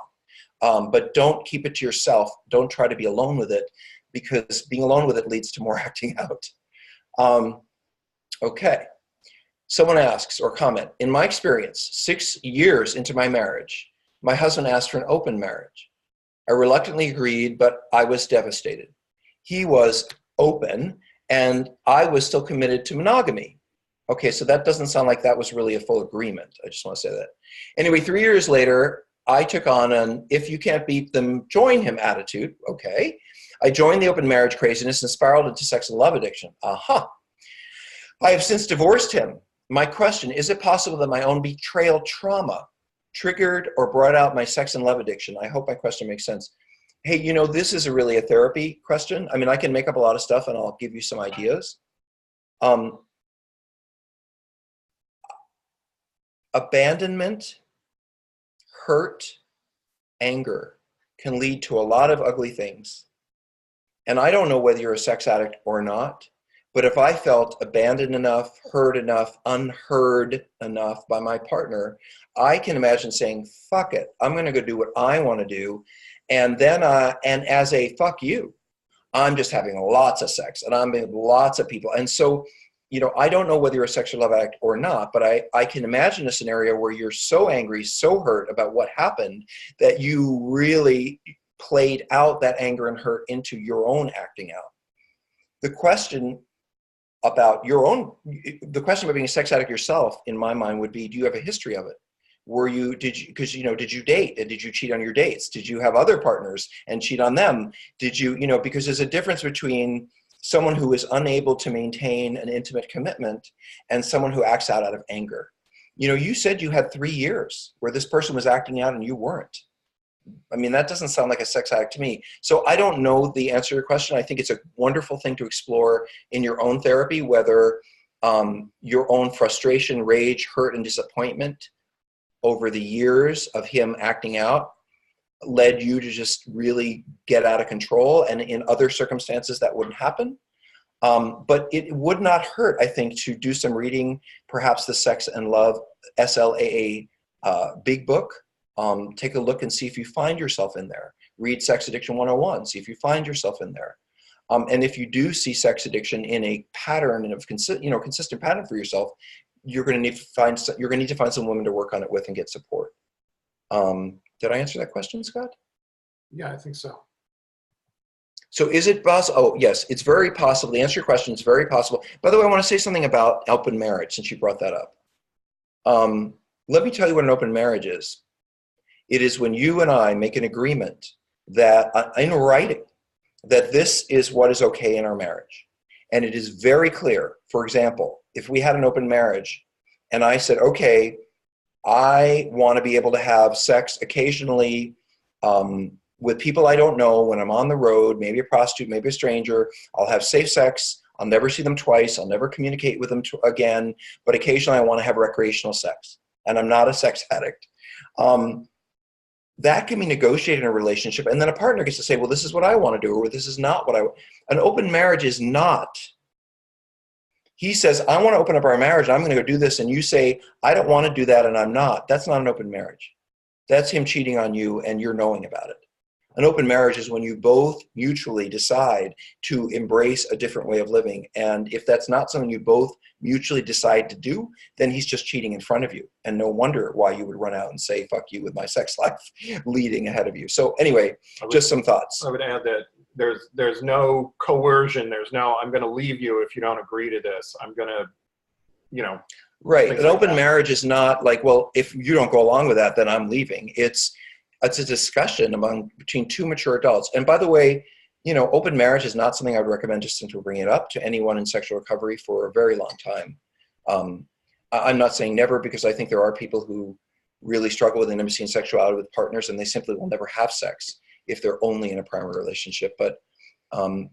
But don't keep it to yourself. Don't try to be alone with it, because being alone with it leads to more acting out. Okay. Someone asks or comment, in my experience, 6 years into my marriage, my husband asked for an open marriage. I reluctantly agreed, but I was devastated. He was open, and I was still committed to monogamy. Okay, so that doesn't sound like that was really a full agreement. I just want to say that. Anyway, 3 years later, I took on an if you can't beat them, join him attitude. Okay. I joined the open marriage craziness and spiraled into sex and love addiction. Aha. I have since divorced him. My question, is it possible that my own betrayal trauma triggered or brought out my sex and love addiction? I hope my question makes sense. Hey, you know, this is really a therapy question. I mean, I can make up a lot of stuff and I'll give you some ideas. Abandonment, hurt, anger can lead to a lot of ugly things. And I don't know whether you're a sex addict or not, but if I felt abandoned enough, hurt enough, unheard enough by my partner, I can imagine saying, fuck it, I'm going to go do what I want to do. And then, and as a fuck you, I'm just having lots of sex and I'm with lots of people. And so, you know, I don't know whether you're a sexual love addict or not, but I can imagine a scenario where you're so angry, so hurt about what happened that you really played out that anger and hurt into your own acting out. The question about being a sex addict yourself, in my mind, would be, do you have a history of it? Because did you date and did you cheat on your dates? Did you have other partners and cheat on them? Did you, because there's a difference between someone who is unable to maintain an intimate commitment and someone who acts out of anger. You said you had 3 years where this person was acting out and you weren't. I mean, that doesn't sound like a sex addict to me. So I don't know the answer to your question. I think it's a wonderful thing to explore in your own therapy, whether your own frustration, rage, hurt, and disappointment over the years of him acting out led you to just really get out of control, and in other circumstances that wouldn't happen. But it would not hurt, I think, to do some reading, perhaps the Sex and Love SLAA big book. Take a look and see if you find yourself in there. Read Sex Addiction 101, see if you find yourself in there. And if you do see sex addiction in a pattern of consistent pattern for yourself, you're going to need to find some women to work on it with and get support. Did I answer that question, Scott? Yeah, I think so. So is it possible? Oh, yes, it's very possible. The answer to your question is very possible. By the way, I want to say something about open marriage since you brought that up. Let me tell you what an open marriage is. It is when you and I make an agreement that, in writing, that this is what is okay in our marriage. And it is very clear. For example, if we had an open marriage and I said, okay, I want to be able to have sex occasionally with people I don't know when I'm on the road, maybe a prostitute, maybe a stranger. I'll have safe sex. I'll never see them twice. I'll never communicate with them again. But occasionally I want to have recreational sex. And I'm not a sex addict. That can be negotiated in a relationship. And then a partner gets to say, well, this is what I want to do, or this is not what I want. An open marriage is not. He says, I want to open up our marriage. I'm going to go do this. And you say, I don't want to do that. And I'm not. That's not an open marriage. That's him cheating on you and you're knowing about it. An open marriage is when you both mutually decide to embrace a different way of living. And if that's not something you both mutually decide to do, then he's just cheating in front of you. And no wonder why you would run out and say, fuck you with my sex life leading ahead of you. So anyway, just some thoughts. I would add that there's no coercion. There's no, I'm going to leave you if you don't agree to this. I'm going to, you know. Right. An like open that. marriage is not like, well, if you don't go along with that, then I'm leaving. It's a discussion between two mature adults. And by the way, you know, open marriage is not something I would recommend just simply bringing it up to anyone in sexual recovery for a very long time. I'm not saying never, because I think there are people who really struggle with intimacy and sexuality with partners, and they simply will never have sex if they're only in a primary relationship. But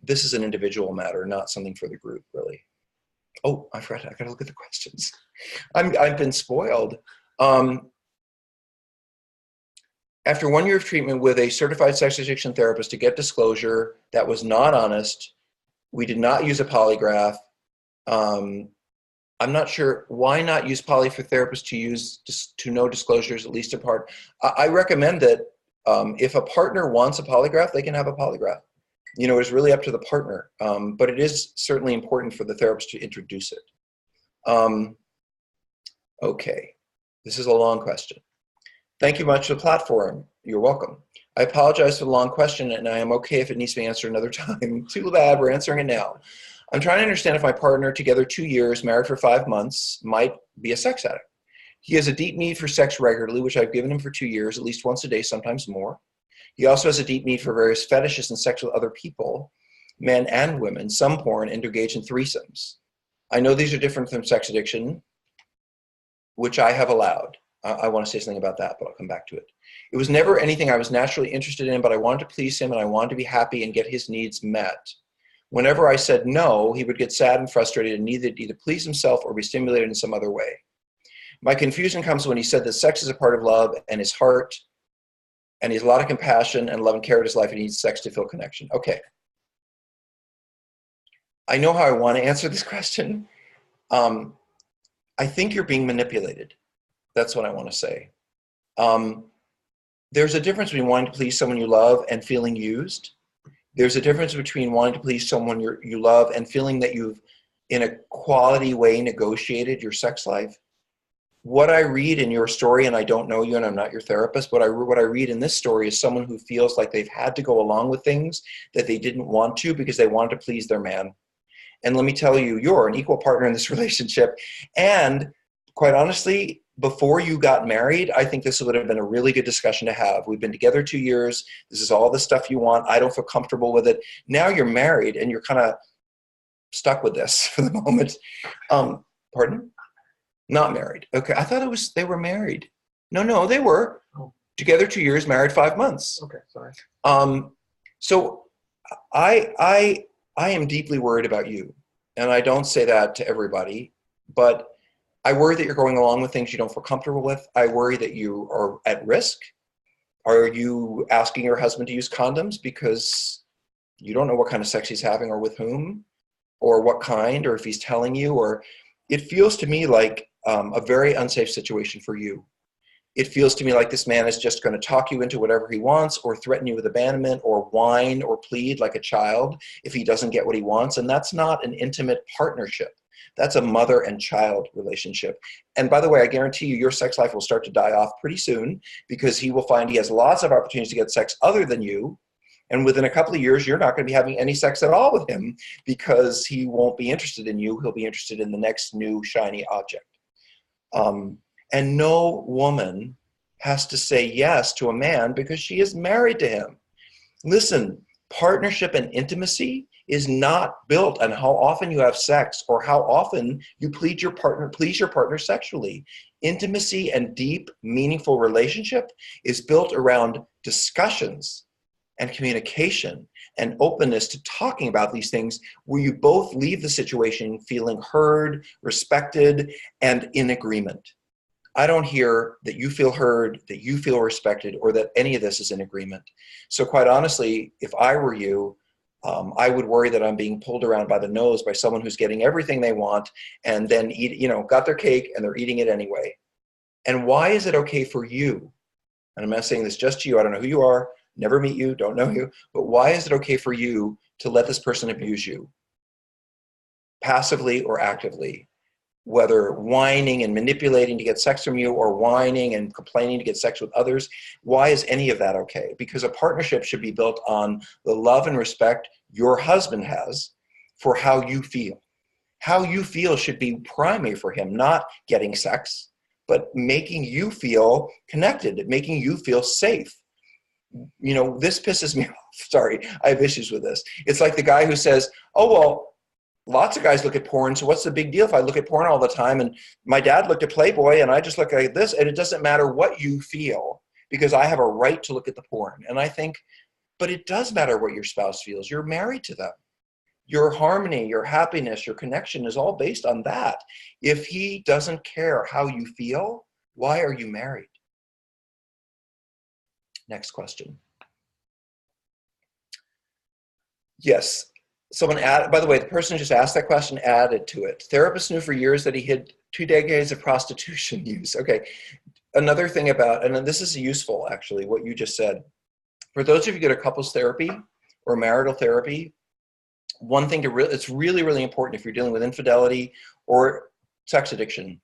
this is an individual matter, not something for the group, really. Oh, I forgot. I got to look at the questions. I've been spoiled. After 1 year of treatment with a certified sex addiction therapist to get disclosure that was not honest, we did not use a polygraph. I'm not sure why not use poly for therapists to know disclosures, at least in part. I recommend that if a partner wants a polygraph, they can have a polygraph. You know, it's really up to the partner, but it is certainly important for the therapist to introduce it. Okay, this is a long question. Thank you much for the platform. You're welcome. I apologize for the long question, and I am okay if it needs to be answered another time. Too bad, we're answering it now. I'm trying to understand if my partner, together 2 years, married for 5 months, might be a sex addict. He has a deep need for sex regularly, which I've given him for 2 years, at least once a day, sometimes more. He also has a deep need for various fetishes and sex with other people, men and women, some porn, and to engage in threesomes. I know these are different from sex addiction, which I have allowed. I want to say something about that, but I'll come back to it. It was never anything I was naturally interested in, but I wanted to please him and I wanted to be happy and get his needs met. Whenever I said no, he would get sad and frustrated and needed to either please himself or be stimulated in some other way. My confusion comes when he said that sex is a part of love and his heart, and he has a lot of compassion and love and care in his life, and he needs sex to feel connection. Okay. I know how I want to answer this question. I think you're being manipulated. That's what I want to say. There's a difference between wanting to please someone you love and feeling used. There's a difference between wanting to please someone you love and feeling that you've, in a quality way, negotiated your sex life. What I read in your story, and I don't know you and I'm not your therapist, but what I read in this story is someone who feels like they've had to go along with things that they didn't want to because they wanted to please their man. And let me tell you, you're an equal partner in this relationship. And quite honestly, before you got married, I think this would have been a really good discussion to have. We've been together 2 years. This is all the stuff you want. I don't feel comfortable with it. Now you're married and you're kind of stuck with this for the moment. Pardon? Not married. Okay. I thought they were married. No, they were together 2 years, married 5 months. Okay, sorry. So I am deeply worried about you. And I don't say that to everybody, but I worry that you're going along with things you don't feel comfortable with. I worry that you are at risk. Are you asking your husband to use condoms because you don't know what kind of sex he's having or with whom or what kind, or if he's telling you? Or it feels to me like a very unsafe situation for you. It feels to me like this man is just going to talk you into whatever he wants or threaten you with abandonment or whine or plead like a child if he doesn't get what he wants. And that's not an intimate partnership. That's a mother and child relationship. And by the way, I guarantee you your sex life will start to die off pretty soon because he will find he has lots of opportunities to get sex other than you. And within a couple of years, you're not going to be having any sex at all with him because he won't be interested in you. He'll be interested in the next new shiny object. And no woman has to say yes to a man because she is married to him. Listen, partnership and intimacy is not built on how often you have sex or how often you please your partner sexually. Intimacy and deep, meaningful relationship is built around discussions and communication and openness to talking about these things where you both leave the situation feeling heard, respected, and in agreement. I don't hear that you feel heard, that you feel respected, or that any of this is in agreement. So quite honestly, if I were you, I would worry that I'm being pulled around by the nose by someone who's getting everything they want and then got their cake and they're eating it anyway. And why is it okay for you? And I'm not saying this just to you. I don't know who you are. never meet you, don't know you, but why is it okay for you to let this person abuse you, passively or actively? Whether whining and manipulating to get sex from you or whining and complaining to get sex with others, why is any of that okay? Because a partnership should be built on the love and respect your husband has for how you feel. How you feel should be primary for him, not getting sex, but making you feel connected, making you feel safe. You know, this pisses me off. Sorry, I have issues with this. It's like the guy who says, oh, well, lots of guys look at porn, so what's the big deal if I look at porn all the time? And my dad looked at Playboy and I just look at this, and it doesn't matter what you feel because I have a right to look at the porn. And I think, but it does matter what your spouse feels. You're married to them. Your harmony, your happiness, your connection is all based on that. If he doesn't care how you feel, why are you married? Next question. Yes. Someone added, by the way, the person who just asked that question added to it. Therapists knew for years that he hid 2 decades of prostitution use. Okay. Another thing about, and this is useful actually, what you just said. For those of you who go to couples therapy or marital therapy, one thing it's really, really important if you're dealing with infidelity or sex addiction.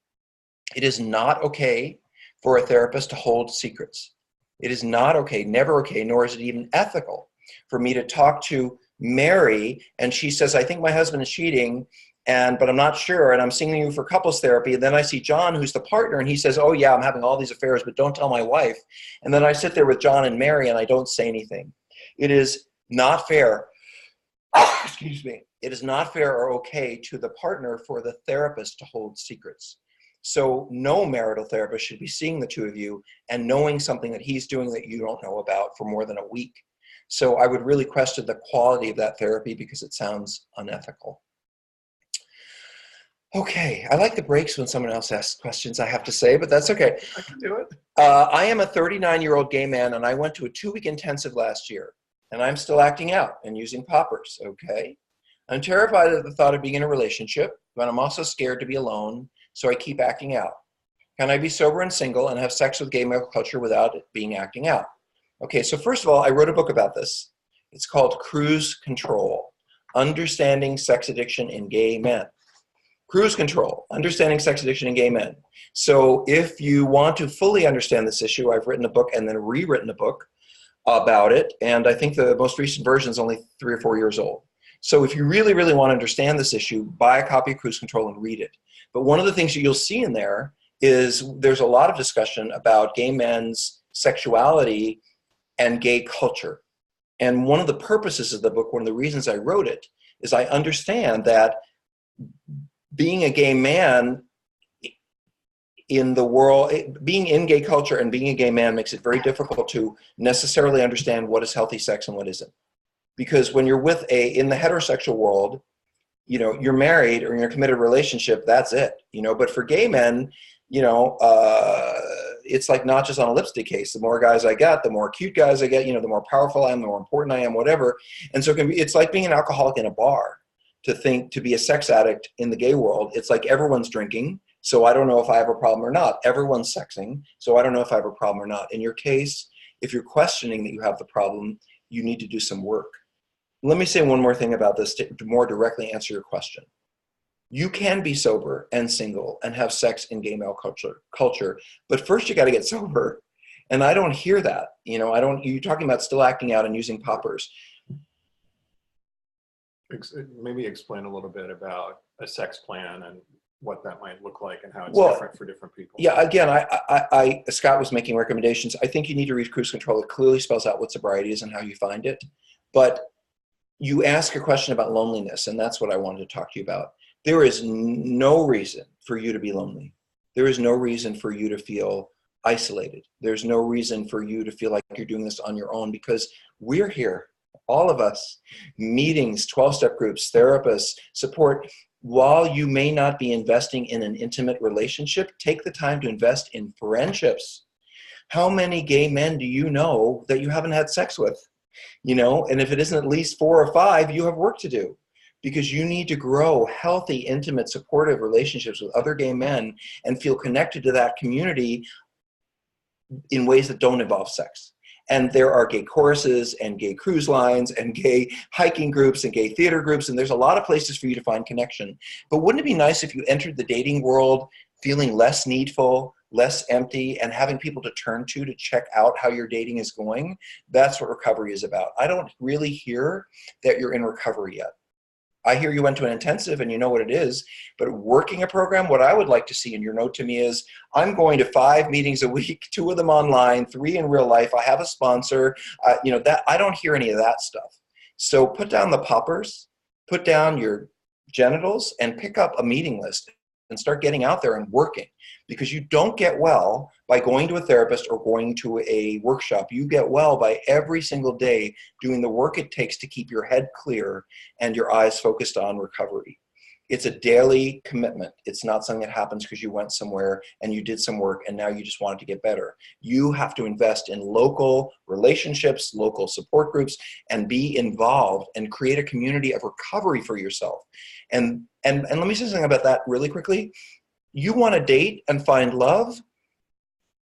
It is not okay for a therapist to hold secrets. It is not okay, never okay, nor is it even ethical for me to talk to Mary and she says, I think my husband is cheating, but I'm not sure, and I'm seeing you for couples therapy. And then I see John, who's the partner, and he says, oh yeah, I'm having all these affairs, but don't tell my wife. And then I sit there with John and Mary and I don't say anything. It is not fair. Excuse me. It is not fair or okay to the partner for the therapist to hold secrets. So no marital therapist should be seeing the two of you and knowing something that he's doing that you don't know about for more than a week. So I would really question the quality of that therapy because it sounds unethical. Okay, I like the breaks when someone else asks questions, I have to say, but that's okay. I can do it. I am a 39-year-old gay man and I went to a 2-week intensive last year. And I'm still acting out and using poppers, okay? I'm terrified of the thought of being in a relationship, but I'm also scared to be alone, so I keep acting out. Can I be sober and single and have sex with gay male culture without it being acting out? Okay, so first of all, I wrote a book about this. It's called Cruise Control, Understanding Sex Addiction in Gay Men. Cruise Control, Understanding Sex Addiction in Gay Men. So if you want to fully understand this issue, I've written a book and then rewritten a book about it, and I think the most recent version is only 3 or 4 years old. So if you really, really want to understand this issue, buy a copy of Cruise Control and read it. But one of the things that you'll see in there is there's a lot of discussion about gay men's sexuality and gay culture. And one of the purposes of the book, one of the reasons I wrote it, is I understand that being a gay man in the world, being in gay culture and being a gay man makes it very difficult to necessarily understand what is healthy sex and what isn't. Because when you're with in the heterosexual world, you know, you're married or you're in a committed relationship, that's it, you know. But for gay men, you know, it's like not just on a lipstick case. The more guys I get, the more cute guys I get, you know, the more powerful I am, the more important I am, whatever. And so it's like being an alcoholic in a bar. To be a sex addict in the gay world, it's like everyone's drinking, so I don't know if I have a problem or not. Everyone's sexing, so I don't know if I have a problem or not. In your case, if you're questioning that you have the problem, you need to do some work. Let me say one more thing about this to more directly answer your question. You can be sober and single and have sex in gay male culture, but first you got to get sober. And I don't hear that. You know, you're talking about still acting out and using poppers. Maybe explain a little bit about a sex plan and what that might look like and how it's different for different people. Yeah, again, Scott was making recommendations. I think you need to read Cruise Control. It clearly spells out what sobriety is and how you find it. But you ask a question about loneliness, and that's what I wanted to talk to you about. There is no reason for you to be lonely. There is no reason for you to feel isolated. There's no reason for you to feel like you're doing this on your own, because we're here. All of us, meetings, 12-step groups, therapists, support. While you may not be investing in an intimate relationship, take the time to invest in friendships. How many gay men do you know that you haven't had sex with? You know, and if it isn't at least 4 or 5, you have work to do, because you need to grow healthy, intimate, supportive relationships with other gay men and feel connected to that community in ways that don't involve sex. And there are gay choruses and gay cruise lines and gay hiking groups and gay theater groups, and there's a lot of places for you to find connection. But wouldn't it be nice if you entered the dating world feeling less needful, less empty, and having people to turn to check out how your dating is going? That's what recovery is about. I don't really hear that you're in recovery yet. I hear you went to an intensive and you know what it is, but working a program, what I would like to see in your note to me is, I'm going to 5 meetings a week, 2 of them online, 3 in real life. I have a sponsor. That I don't hear any of that stuff. So put down the poppers, put down your genitals, and pick up a meeting list and start getting out there and working, because you don't get well by going to a therapist or going to a workshop. You get well by every single day doing the work it takes to keep your head clear and your eyes focused on recovery. It's a daily commitment. It's not something that happens because you went somewhere and you did some work and now you just wanted to get better. You have to invest in local relationships, local support groups, and be involved and create a community of recovery for yourself. And let me say something about that really quickly. You want to date and find love?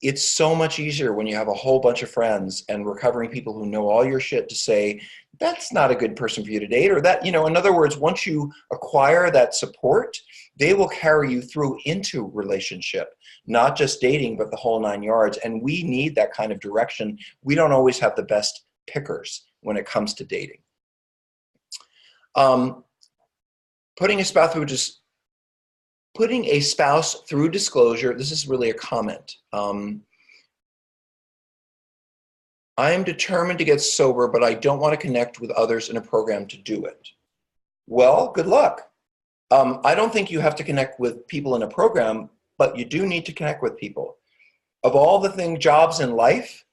It's so much easier when you have a whole bunch of friends and recovering people who know all your shit to say, that's not a good person for you to date, or that, in other words, once you acquire that support, they will carry you through into relationship, not just dating, but the whole 9 yards. And we need that kind of direction. We don't always have the best pickers when it comes to dating. Putting a spouse through disclosure, this is really a comment. I am determined to get sober, but I don't want to connect with others in a program to do it. Well, good luck. I don't think you have to connect with people in a program, but you do need to connect with people. Of all the jobs in life,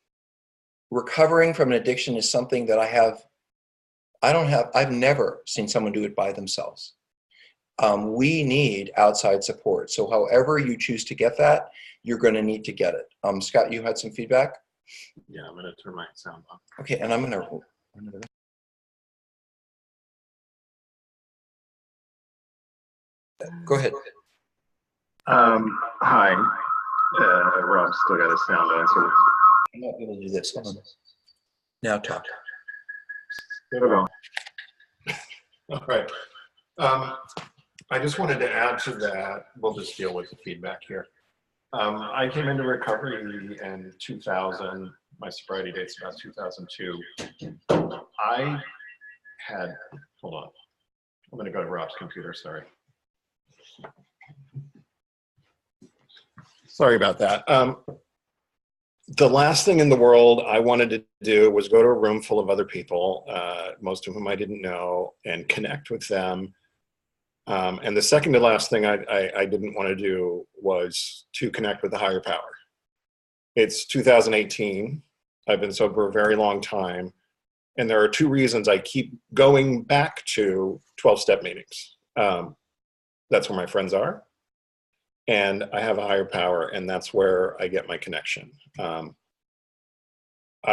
recovering from an addiction is something that I've never seen someone do it by themselves. We need outside support. So however you choose to get that, you're going to need to get it. Scott, you had some feedback? Yeah, I'm going to turn my sound on. Okay, and I'm going to... Go ahead. Hi. Rob's still got his sound on, so I'm not going to do this. Hold on. Now talk. go on. All right. I just wanted to add to that. We'll just deal with the feedback here. I came into recovery in 2000. My sobriety date's about 2002. I had, hold on. I'm going to go to Rob's computer, sorry. Sorry about that. The last thing in the world I wanted to do was go to a room full of other people, most of whom I didn't know, and connect with them. And the second to last thing I didn't want to do was to connect with the higher power. It's 2018. I've been sober a very long time. And there are 2 reasons I keep going back to 12-step meetings. That's where my friends are. And I have a higher power, and that's where I get my connection. I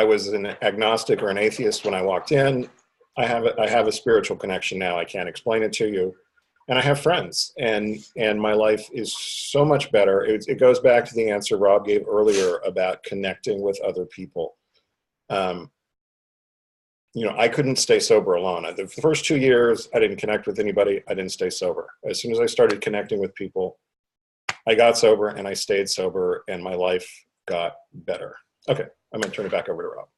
was an agnostic or an atheist when I walked in. I have a spiritual connection now. I can't explain it to you. And I have friends, and my life is so much better. It goes back to the answer Rob gave earlier about connecting with other people. I couldn't stay sober alone. The first 2 years, I didn't connect with anybody. I didn't stay sober. As soon as I started connecting with people, I got sober and I stayed sober, and my life got better. Okay, I'm going to turn it back over to Rob.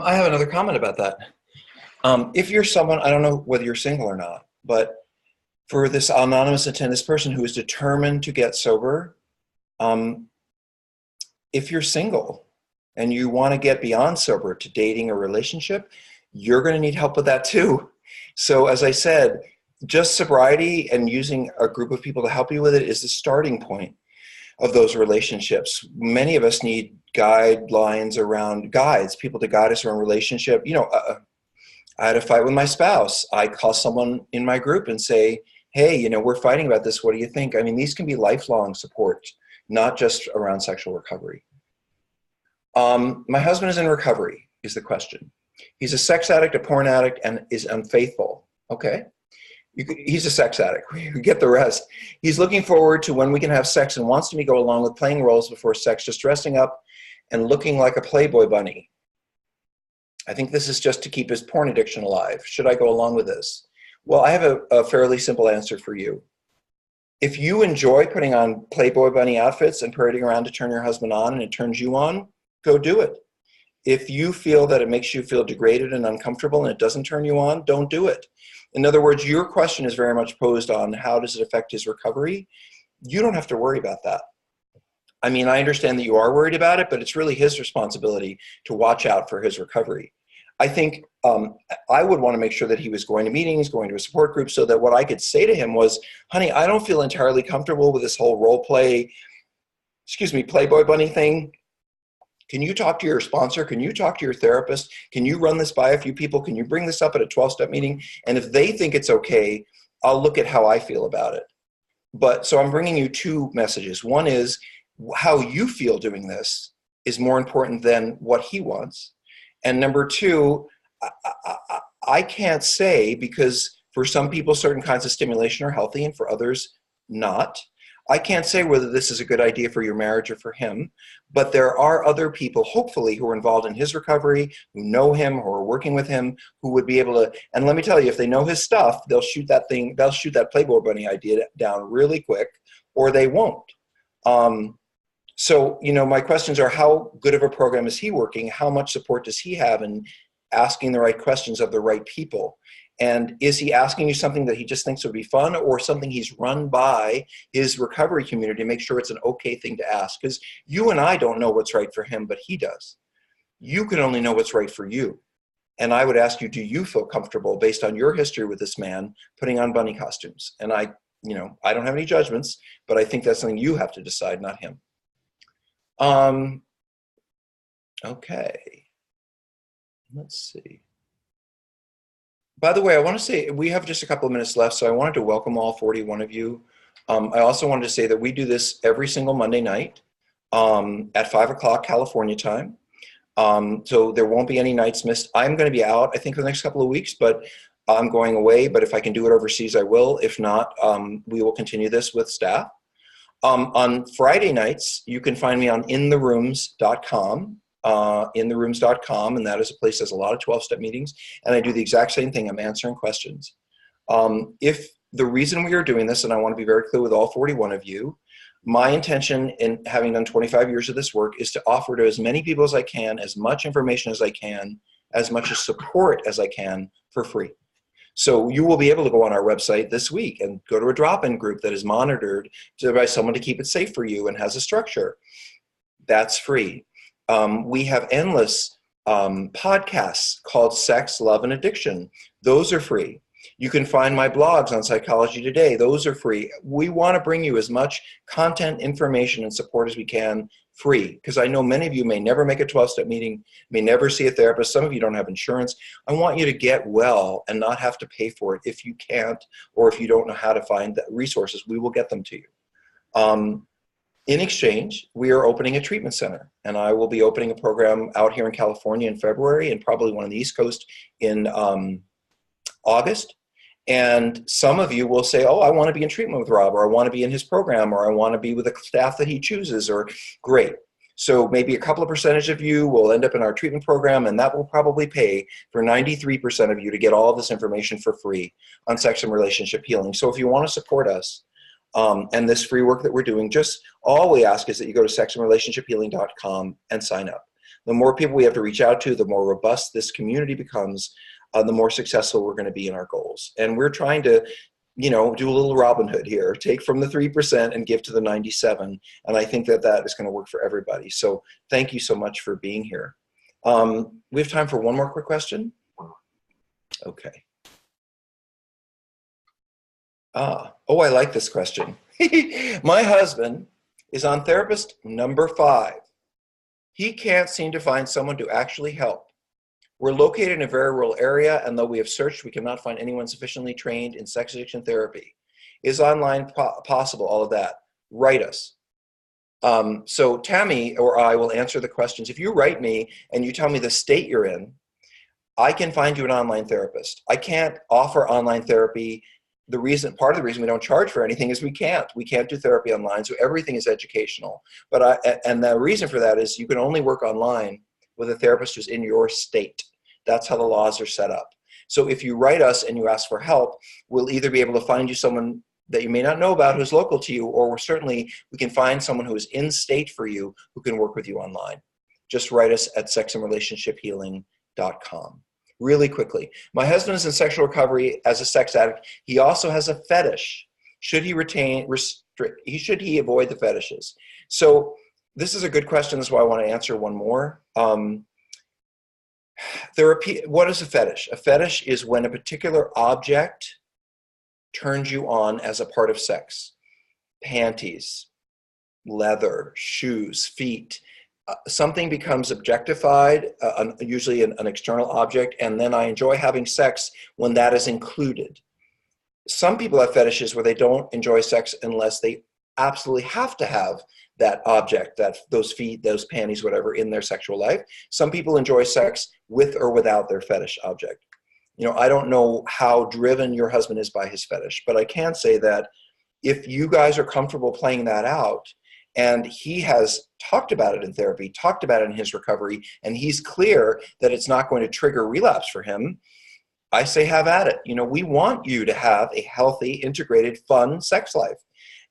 I have another comment about that. If you're someone, I don't know whether you're single or not, but for this anonymous attendee, this person who is determined to get sober, if you're single and you want to get beyond sober to dating or relationship, you're going to need help with that too. So as I said, just sobriety and using a group of people to help you with it is the starting point of those relationships. Many of us need guidelines around guides, people to guide us around relationship. I had a fight with my spouse. I call someone in my group and say, hey, we're fighting about this. What do you think? I mean, these can be lifelong support, not just around sexual recovery. My husband is in recovery, is the question. He's a sex addict, a porn addict, and is unfaithful. Okay. He's a sex addict. We get the rest. He's looking forward to when we can have sex and wants me to go along with playing roles before sex, just dressing up and looking like a Playboy bunny. I think this is just to keep his porn addiction alive. Should I go along with this? Well, I have a fairly simple answer for you. If you enjoy putting on Playboy bunny outfits and parading around to turn your husband on and it turns you on, go do it. If you feel that it makes you feel degraded and uncomfortable and it doesn't turn you on, don't do it. In other words, your question is very much posed on how does it affect his recovery? You don't have to worry about that. I mean, I understand that you are worried about it, but it's really his responsibility to watch out for his recovery. I think I would want to make sure that he was going to meetings, going to a support group, so that what I could say to him was, honey, I don't feel entirely comfortable with this whole Playboy bunny thing. Can you talk to your sponsor? Can you talk to your therapist? Can you run this by a few people? Can you bring this up at a 12-step meeting? And if they think it's okay, I'll look at how I feel about it. But so I'm bringing you two messages. One is how you feel doing this is more important than what he wants. And number two, I can't say, because for some people, certain kinds of stimulation are healthy and for others, not. I can't say whether this is a good idea for your marriage or for him, but there are other people, hopefully, who are involved in his recovery, who know him, who are working with him, who would be able to, and let me tell you, if they know his stuff, they'll shoot that Playboy bunny idea down really quick, or they won't. So, my questions are, how good of a program is he working? How much support does he have in asking the right questions of the right people? And is he asking you something that he just thinks would be fun, or something he's run by his recovery community to make sure it's an okay thing to ask? Because you and I don't know what's right for him, but he does. You can only know what's right for you. And I would ask you, do you feel comfortable, based on your history with this man, putting on bunny costumes? And I don't have any judgments, but I think that's something you have to decide, not him. Okay. Let's see. By the way, I want to say we have just a couple of minutes left, so I wanted to welcome all 41 of you. I also wanted to say that we do this every single Monday night at 5 o'clock California time. So there won't be any nights missed. I'm going to be out, I think, for the next couple of weeks, but I'm going away. But if I can do it overseas, I will. If not, we will continue this with staff. On Friday nights, you can find me on intherooms.com. intherooms.com, and that is a place that has a lot of 12-step meetings, and I do the exact same thing. I'm answering questions. If the reason we are doing this, and I want to be very clear with all 41 of you, my intention in having done 25 years of this work is to offer to as many people as I can, as much information as I can, as much as support as I can for free. So you will be able to go on our website this week and go to a drop-in group that is monitored by someone to keep it safe for you and has a structure. That's free. We have endless podcasts called Sex, Love, and Addiction. Those are free. You can find my blogs on Psychology Today. Those are free. We want to bring you as much content, information, and support as we can free, because I know many of you may never make a 12-step meeting, may never see a therapist. Some of you don't have insurance. I want you to get well and not have to pay for it if you can't, or if you don't know how to find the resources. We will get them to you. In exchange, we are opening a treatment center, and I will be opening a program out here in California in February, and probably one on the East Coast in August. And some of you will say, oh, I want to be in treatment with Rob, or I want to be in his program, or I want to be with the staff that he chooses, or great. So maybe a couple of percentage of you will end up in our treatment program, and that will probably pay for 93% of you to get all of this information for free on sex and relationship healing. So if you want to support us, and this free work that we're doing, just all we ask is that you go to sexandrelationshiphealing.com and sign up. The more people we have to reach out to, the more robust this community becomes, the more successful we're going to be in our goals. And we're trying to, do a little Robin Hood here, take from the 3% and give to the 97. And I think that that is going to work for everybody. So thank you so much for being here. We have time for one more quick question. Okay. I like this question. My husband is on therapist number 5. He can't seem to find someone to actually help. We're located in a very rural area, and though we have searched, we cannot find anyone sufficiently trained in sex addiction therapy. Is online possible, all of that? Write us. So Tammy or I will answer the questions. If you write me and you tell me the state you're in, I can find you an online therapist. I can't offer online therapy part of the reason we don't charge for anything is we can't do therapy online. So everything is educational. And the reason for that is you can only work online with a therapist who's in your state. That's how the laws are set up. So if you write us and you ask for help, we'll either be able to find you someone that you may not know about who's local to you, or we can find someone who is in state for you who can work with you online. Just write us at sexandrelationshiphealing.com. Really quickly, my husband is in sexual recovery as a sex addict. He also has a fetish. Should he should he avoid the fetishes? So this is a good question. That's why I want to answer one more. What is a fetish? A fetish is when a particular object turns you on as a part of sex. Panties, leather, shoes, feet. Something becomes objectified, usually an external object, and then I enjoy having sex when that is included. Some people have fetishes where they don't enjoy sex unless they absolutely have to have that object, those feet, those panties, whatever, in their sexual life. Some people enjoy sex with or without their fetish object. I don't know how driven your husband is by his fetish, but I can say that if you guys are comfortable playing that out, and he has talked about it in therapy, talked about it in his recovery, and he's clear that it's not going to trigger relapse for him, I say have at it. We want you to have a healthy, integrated, fun sex life.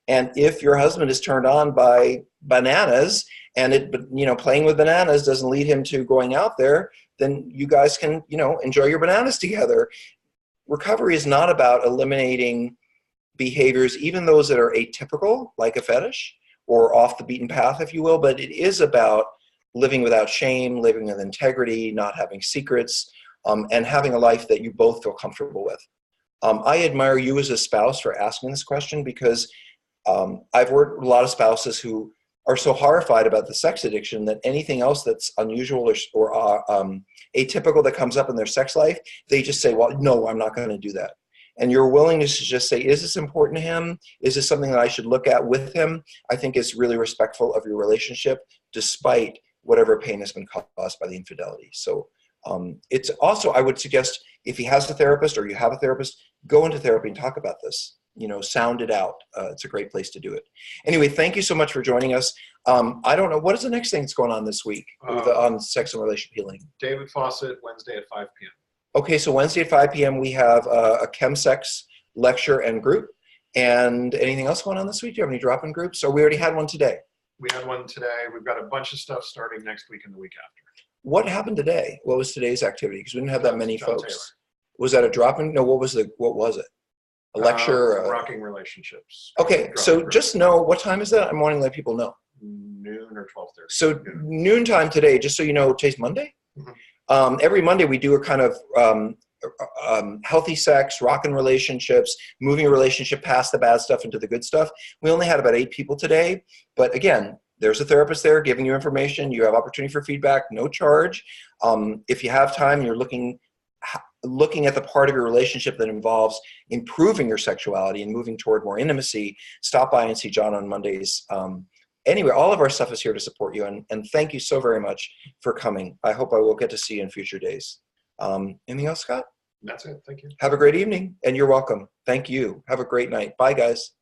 And if your husband is turned on by bananas and playing with bananas doesn't lead him to going out there, then you guys can, enjoy your bananas together. Recovery is not about eliminating behaviors, even those that are atypical, like a fetish, or off the beaten path, if you will, but it is about living without shame, living with integrity, not having secrets, and having a life that you both feel comfortable with. I admire you as a spouse for asking this question, because I've worked with a lot of spouses who are so horrified about the sex addiction that anything else that's unusual or atypical that comes up in their sex life, they just say, well, no, I'm not going to do that. And your willingness to just say, is this important to him? Is this something that I should look at with him? I think is really respectful of your relationship, despite whatever pain has been caused by the infidelity. So it's also, I would suggest, if he has a therapist or you have a therapist, go into therapy and talk about this. Sound it out. It's a great place to do it. Anyway, thank you so much for joining us. I don't know, what is the next thing that's going on this week on sex and relationship healing? David Fawcett, Wednesday at 5 p.m. Okay, so Wednesday at 5 p.m. we have a chemsex lecture and group. And anything else going on this week? Do you have any drop-in groups? Or we already had one today? We had one today. We've got a bunch of stuff starting next week and the week after. What happened today? What was today's activity? Because we didn't have that many John folks. Taylor. Was that a drop-in? No, what was it? A lecture? Rocking relationships. Okay, so just know, what time is that? I'm wanting to let people know. Noon or 12:30. So noontime today, just so you know, today's Monday. Mhm. Every Monday we do a kind of healthy sex, rockin' relationships, moving a relationship past the bad stuff into the good stuff. We only had about 8 people today, but again, there's a therapist there giving you information. You have opportunity for feedback, no charge. If you have time, you're looking at the part of your relationship that involves improving your sexuality and moving toward more intimacy, stop by and see John on Mondays. Anyway, all of our stuff is here to support you, and thank you so very much for coming. I hope I will get to see you in future days. Anything else, Scott? That's it. Thank you. Have a great evening, and you're welcome. Thank you. Have a great night. Bye, guys.